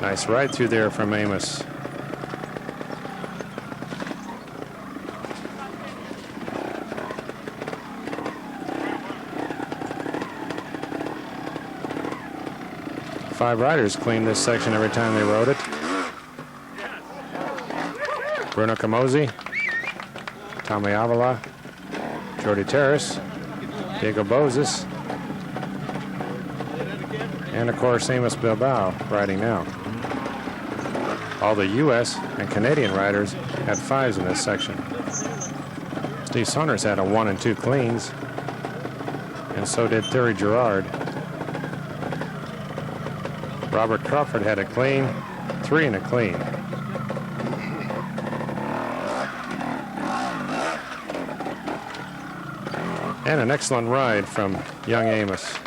Nice ride through there from Amos. Five riders cleaned this section every time they rode it. Bruno Camozzi, Tommy Avila, Jody Terrace, Diego Bozes, and of course Amos Bilbao riding now. All the U.S. and Canadian riders had fives in this section. Steve Saunders had a 1 and 2 cleans, and so did Thierry Gerard. Robert Crawford had a clean, 3 and a clean. And an excellent ride from young Amos.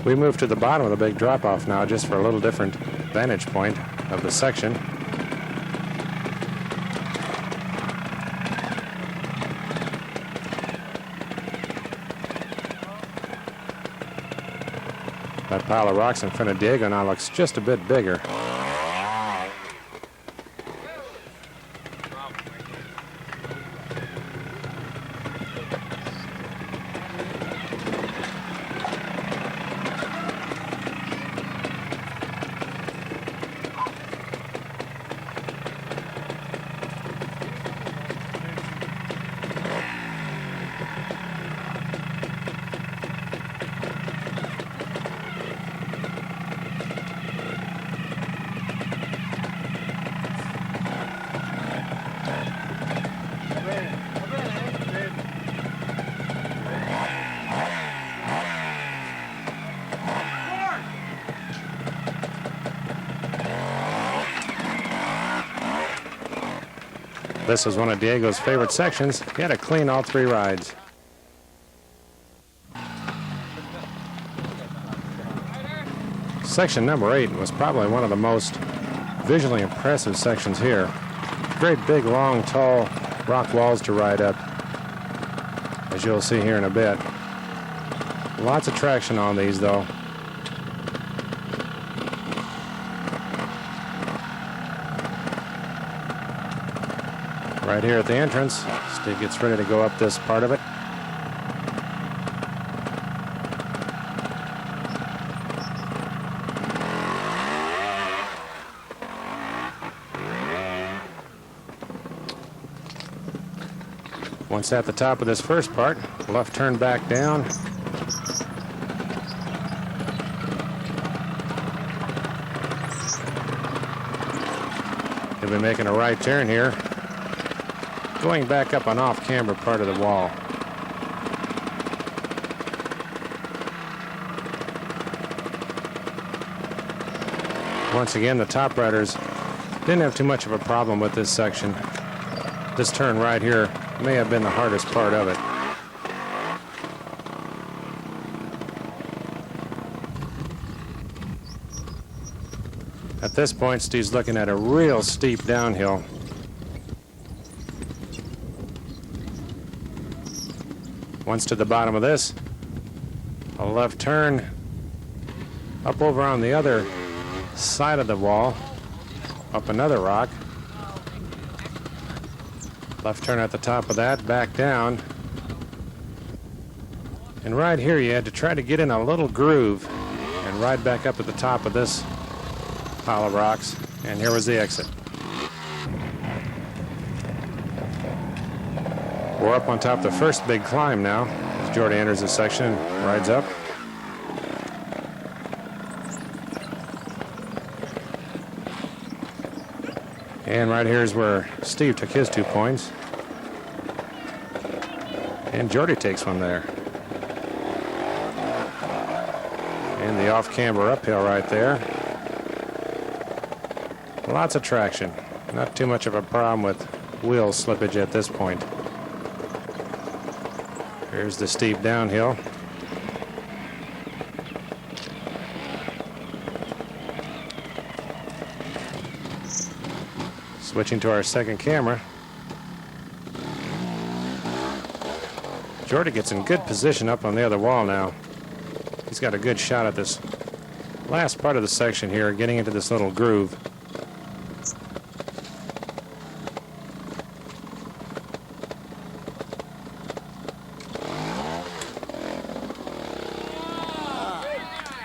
We move to the bottom of the big drop-off now just for a little different vantage point of the section. That pile of rocks in front of Diego now looks just a bit bigger. This was one of Diego's favorite sections. He had to clean all 3 rides. Section number 8 was probably one of the most visually impressive sections here. Great big, long, tall rock walls to ride up, as you'll see here in a bit. Lots of traction on these, though. Right here at the entrance, Steve gets ready to go up this part of it. Once at the top of this first part, left turn back down. He'll be making a right turn here, going back up an off-camber part of the wall. Once again, the top riders didn't have too much of a problem with this section. This turn right here may have been the hardest part of it. At this point, Steve's looking at a real steep downhill. Once to the bottom of this, a left turn up over on the other side of the wall, up another rock. Left turn at the top of that, back down. And right here you had to try to get in a little groove and ride back up at the top of this pile of rocks. And here was the exit. We're up on top of the first big climb now as Jordy enters the section and rides up. And right here is where Steve took his 2 points. And Jordy takes one there. And the off-camber uphill right there. Lots of traction. Not too much of a problem with wheel slippage at this point. Here's the steep downhill. Switching to our second camera. Jordy gets in good position up on the other wall now. He's got a good shot at this last part of the section here, getting into this little groove.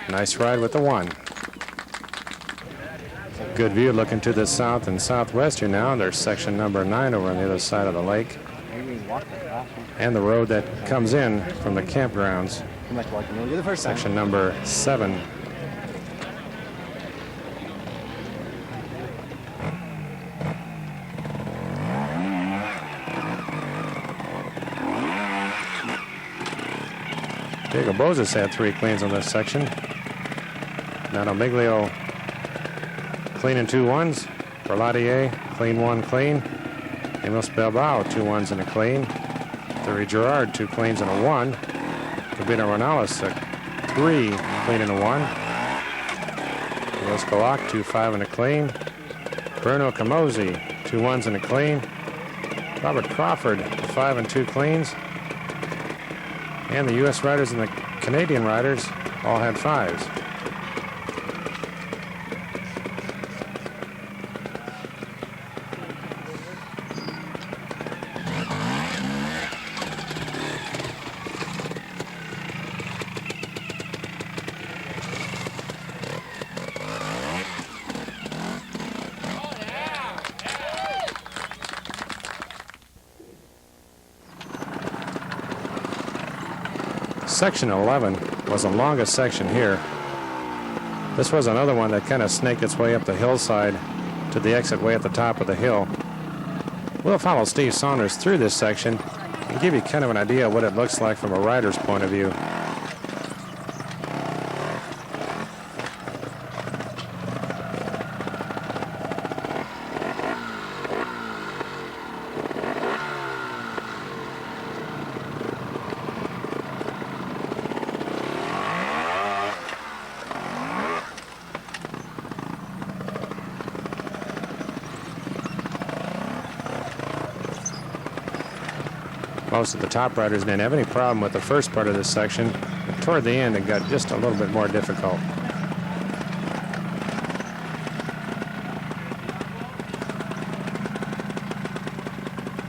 Nice ride with the 1. Good view looking to the south and southwest here now. There's section number 9 over on the other side of the lake. And the road that comes in from the campgrounds. Section number 7. Diego Bozes had 3 cleans on this section. Nato Miglio clean and 2 1s. Berlatier, clean 1 clean. Amos Bilbao, 2 1s and a clean. Thierry Gerard, 2 cleans and a 1. Cabino Ronales, 3 clean and a 1. Los Balak, 2 5 and a clean. Bruno Camozzi, 2 1s and a clean. Robert Crawford, 5 and 2 cleans. And the U.S. riders and the Canadian riders all had 5s. Section 11 was the longest section here. This was another one that kind of snaked its way up the hillside to the exit way at the top of the hill. We'll follow Steve Saunders through this section and give you kind of an idea of what it looks like from a rider's point of view. Most of the top riders didn't have any problem with the first part of this section, but toward the end it got just a little bit more difficult.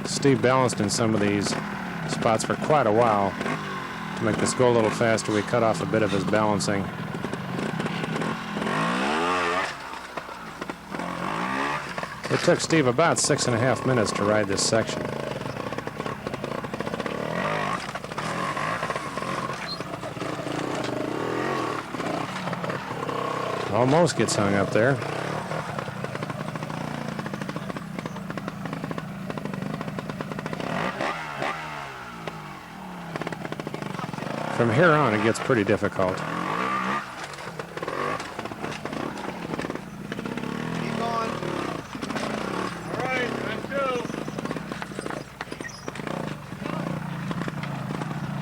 Steve balanced in some of these spots for quite a while. To make this go a little faster, we cut off a bit of his balancing. It took Steve about 6.5 minutes to ride this section. Almost gets hung up there. From here on, it gets pretty difficult. Keep going. All right, let's go.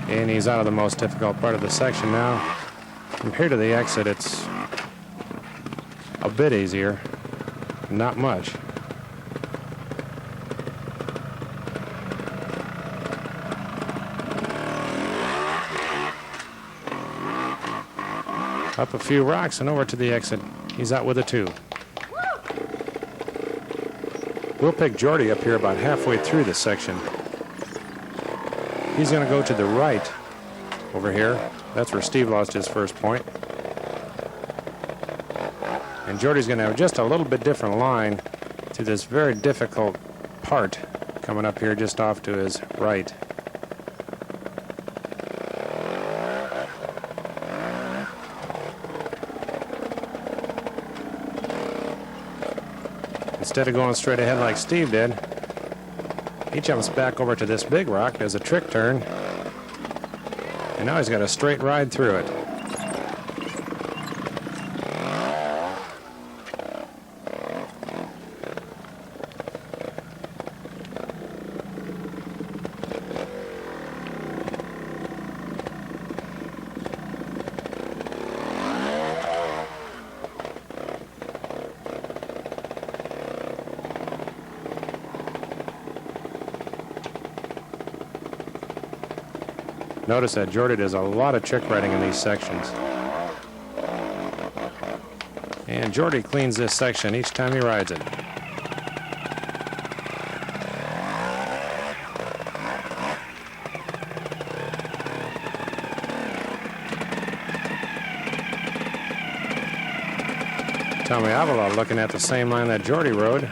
And he's out of the most difficult part of the section now. From here to the exit, it's a bit easier. Not much. Up a few rocks and over to the exit. He's out with a 2. We'll pick Jordy up here about halfway through this section. He's going to go to the right over here. That's where Steve lost his first point. And Jordy's going to have just a little bit different line to this very difficult part coming up here just off to his right. Instead of going straight ahead like Steve did, he jumps back over to this big rock, does a trick turn, and now he's got a straight ride through it. Notice that Jordy does a lot of trick riding in these sections. And Jordy cleans this section each time he rides it. Tommy Avila looking at the same line that Jordy rode.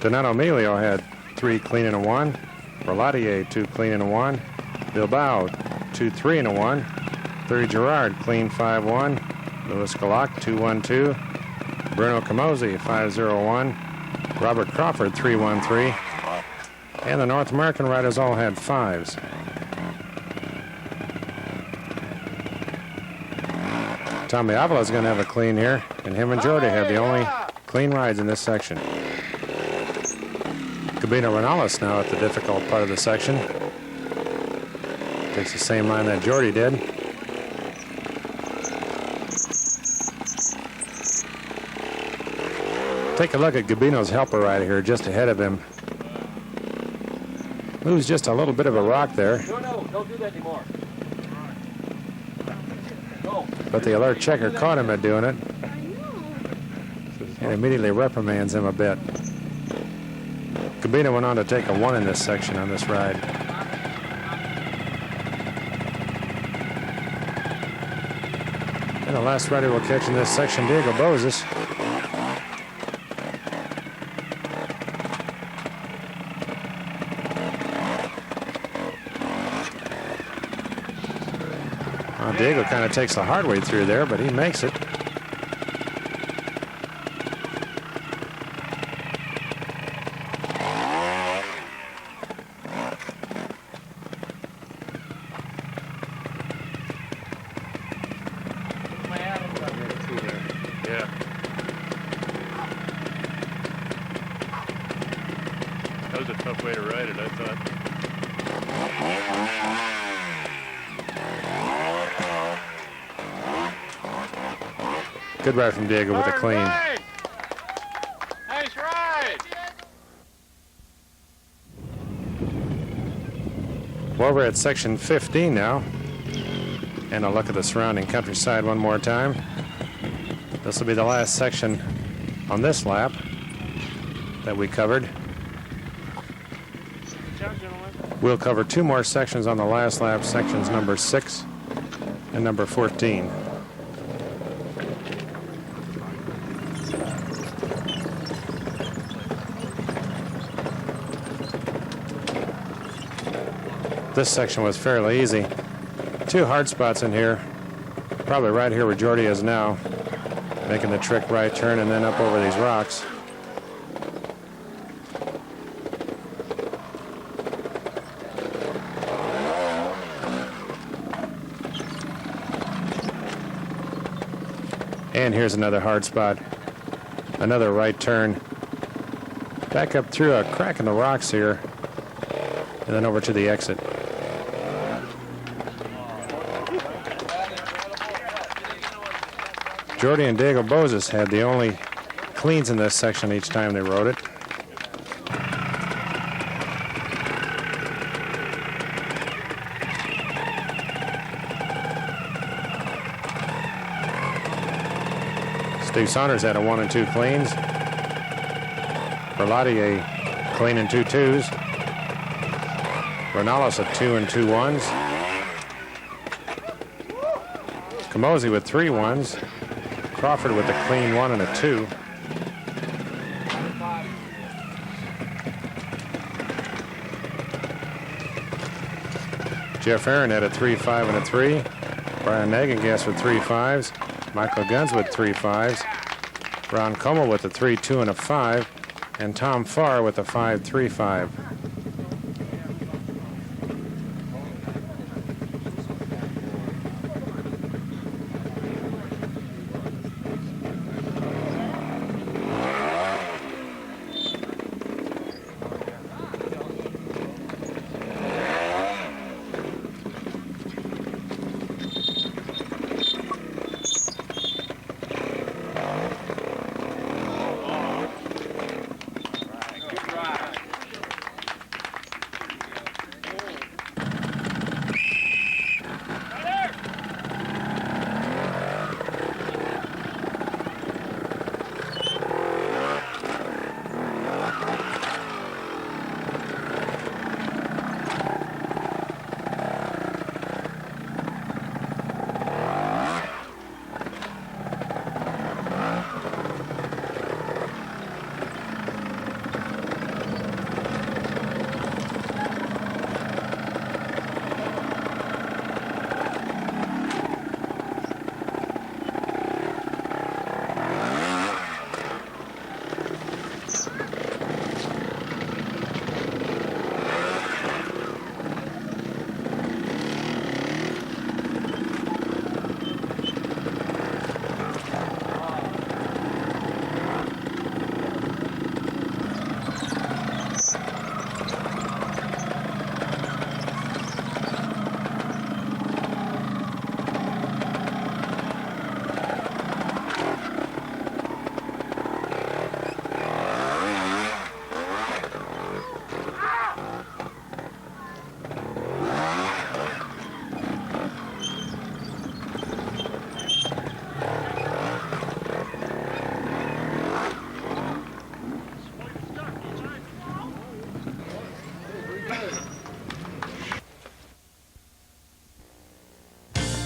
Donato Emilio had 3 clean and a 1. Rolatier 2 clean and a 1. Bilbao 2 3 and a 1. Thierry Gerard clean 5-1. Louis Galak 2-1-2. Bruno Camozzi 5-0-1. Robert Crawford 3-1-3. And the North American riders all had 5s. Tommy Avila is going to have a clean here, and him and Jordy have the only clean rides in this section. Gabino Renales now at the difficult part of the section. Takes the same line that Jordy did. Take a look at Gabino's helper right here just ahead of him. Moves just a little bit of a rock there. No, don't do that anymore. Go. But the alert checker caught him at doing it and immediately reprimands him a bit. Gabino went on to take a 1 in this section on this ride. And the last rider we'll catch in this section, Diego Bozes. Diego kind of takes the hard way through there, but he makes it. Yeah. That was a tough way to ride it, I thought. Good ride from Diego with a clean. Nice ride. Well, we're at section 15 now. And a look at the surrounding countryside one more time. This will be the last section on this lap that we covered. Good job, gentlemen. We'll cover 2 more sections on the last lap, sections number 6 and number 14. This section was fairly easy. 2 hard spots in here, probably right here where Jordy is now, making the trick right turn and then up over these rocks. And here's another hard spot, another right turn, back up through a crack in the rocks here, and then over to the exit. Jordy and Diego Bozes had the only cleans in this section each time they rode it. Steve Saunders had a 1 and 2 cleans. Berlotti a clean and 2 twos. Ronaldos a 2 and 2 ones. Camozzi with 3 ones. Crawford with a clean 1 and a 2. Jeff Aaron had a 3, 5, and a 3. Brian Nagengas with 3 5s. Michael Guns with 3 5s. Ron Como with a 3, 2, and a 5. And Tom Farr with a 5, 3, 5.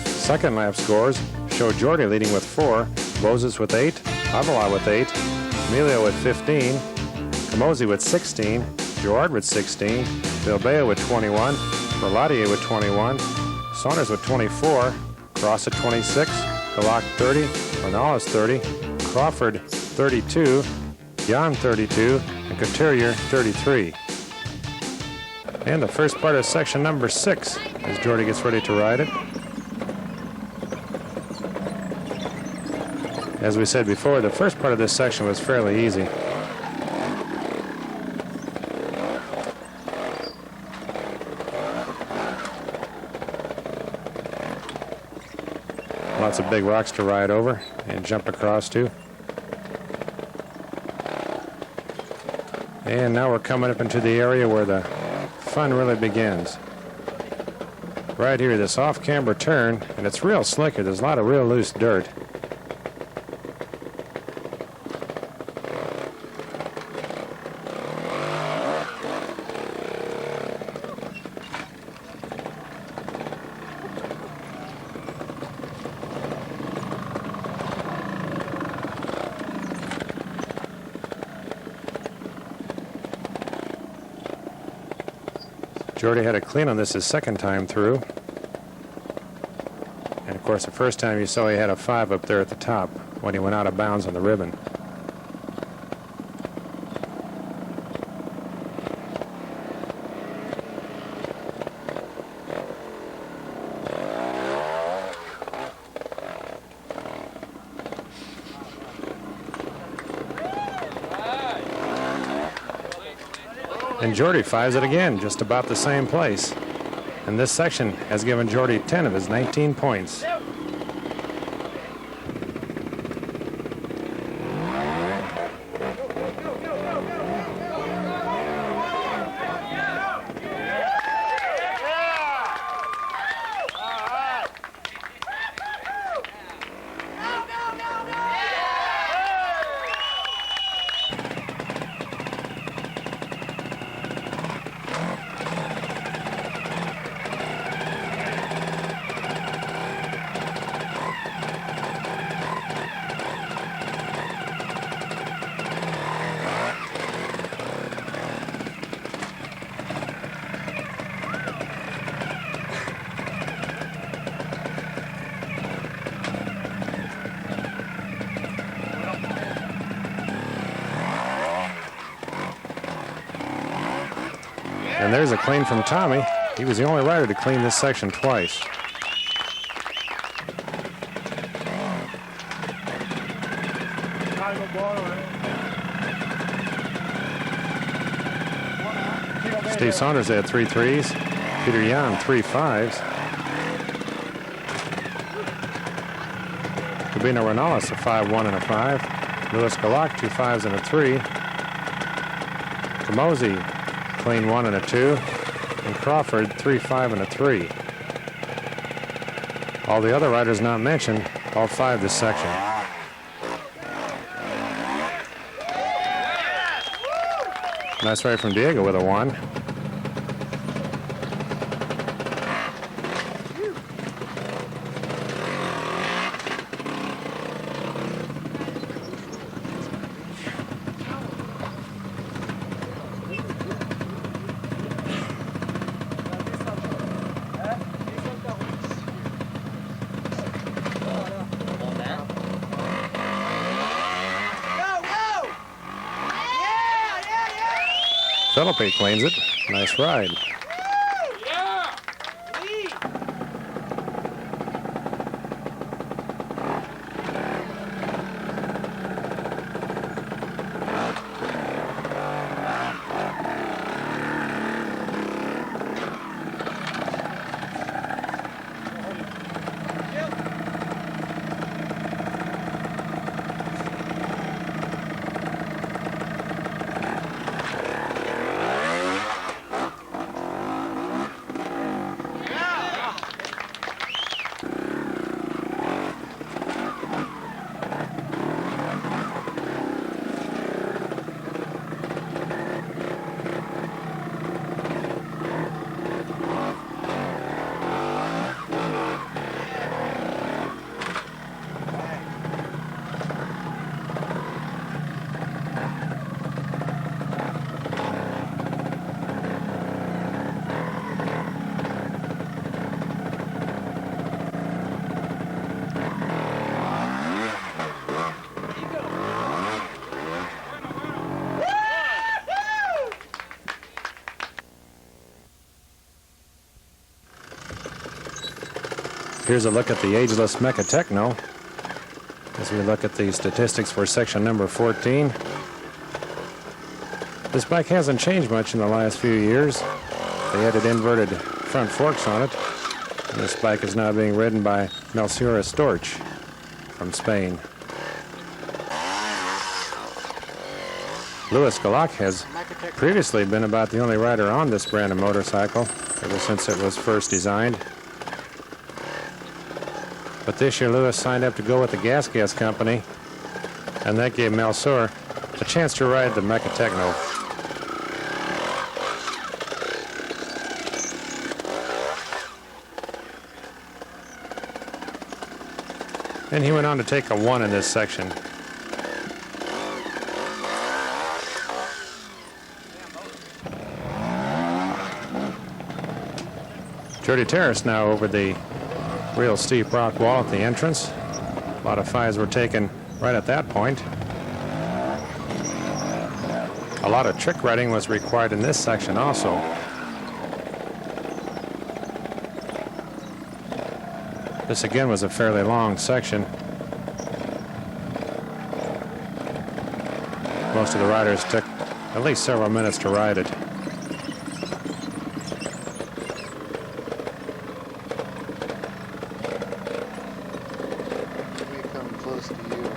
Second lap scores show Jordy leading with 4, Bozes with 8, Avila with 8, Emilio with 15, Camozzi with 16, Gerard with 16, Bilbao with 21, Berlotti with 21, Saunders with 24, Cross at 26, Galak 30, Ronaldos 30, Crawford 32, Jan 32, and Couturier 33. And the first part of section number 6 as Jordy gets ready to ride it. As we said before, the first part of this section was fairly easy. big rocks to ride over and jump across to. And now we're coming up into the area where the fun really begins. Right here, this off-camber turn, and it's real slick here. There's a lot of real loose dirt. Jordy had a clean on this his second time through. And of course, the first time you saw he had a 5 up there at the top when he went out of bounds on the ribbon. And Jordy fires it again, just about the same place. And this section has given Jordy 10 of his 19 points. And there's a clean from Tommy. He was the only rider to clean this section twice. Steve Saunders had 3 threes. Peter Yan 3 5s. Rubino Renales a 5-1 and a 5. Louis Galak 2 5s and a 3. Camozzi clean 1 and a 2. And Crawford 3 5 and a 3. All the other riders not mentioned, all 5 this section. Nice ride from Diego with a 1. Philippe cleans it. Nice ride. Here's a look at the ageless Mecha Techno as we look at the statistics for section number 14. This bike hasn't changed much in the last few years. They added inverted front forks on it. And this bike is now being ridden by Melchior Storch. from Spain. Louis Galak has previously been about the only rider on this brand of motorcycle ever since it was first designed. But this year Louis signed up to go with the Gas Company, and that gave Malsur a chance to ride the Mecha Techno. And he went on to take a 1 in this section. Jody Terrace now over the real steep rock wall at the entrance. A lot of fives were taken right at that point. A lot of trick riding was required in this section also. This again was a fairly long section. Most of the riders took at least several minutes to ride it. We come close to you.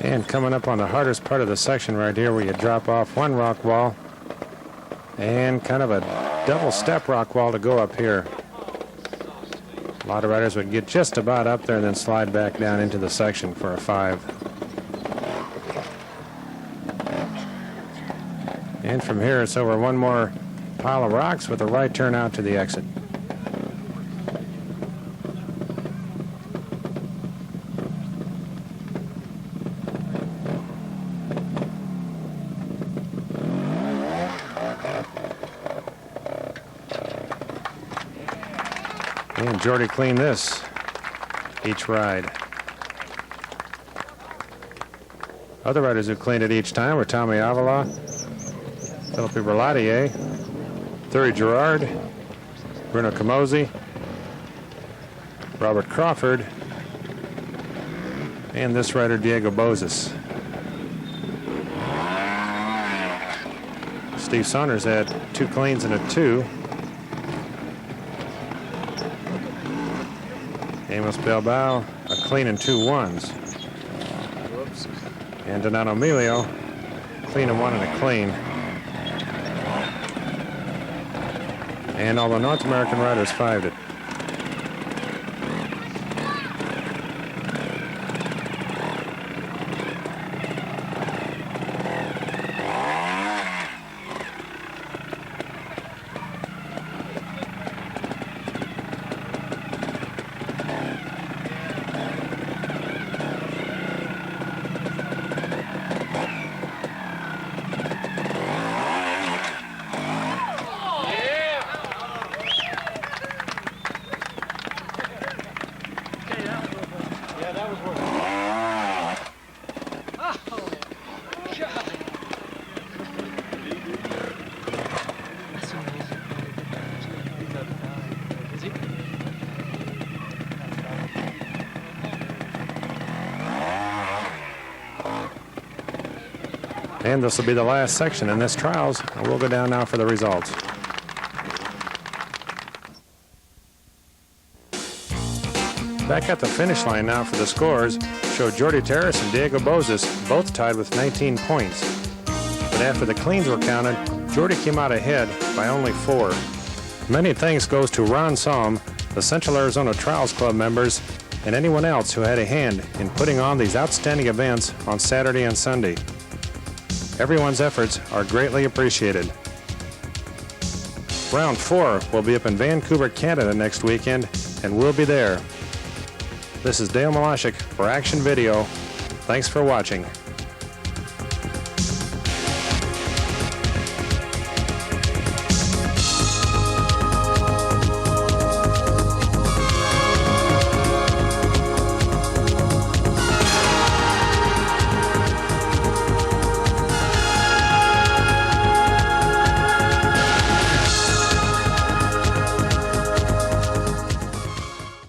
And coming up on the hardest part of the section right here, where you drop off one rock wall and kind of a double step rock wall to go up here. A lot of riders would get just about up there and then slide back down into the section for a 5. And from here it's over one more pile of rocks with a right turn out to the exit. And Jordy cleaned this each ride. Other riders who cleaned it each time were Tommy Avila, Philippe Berlatier, Thierry Gerard, Bruno Camozzi, Robert Crawford, and this rider Diego Bozes. Steve Saunders had 2 cleans and a 2. Amos Bilbao, a clean and 2 1s. Whoops. And Donato Emilio, clean and 1 and a clean. And all the North American riders 5'd it. And this will be the last section in this trials, and we'll go down now for the results. Back at the finish line now for the scores show Jordy Terrace and Diego Bozes both tied with 19 points. But after the cleans were counted, Jordy came out ahead by only 4. Many thanks goes to Ron Salm, the Central Arizona Trials Club members, and anyone else who had a hand in putting on these outstanding events on Saturday and Sunday. Everyone's efforts are greatly appreciated. Round 4 will be up in Vancouver, Canada next weekend, and we'll be there. This is Dale Malasek for Action Video. Thanks for watching.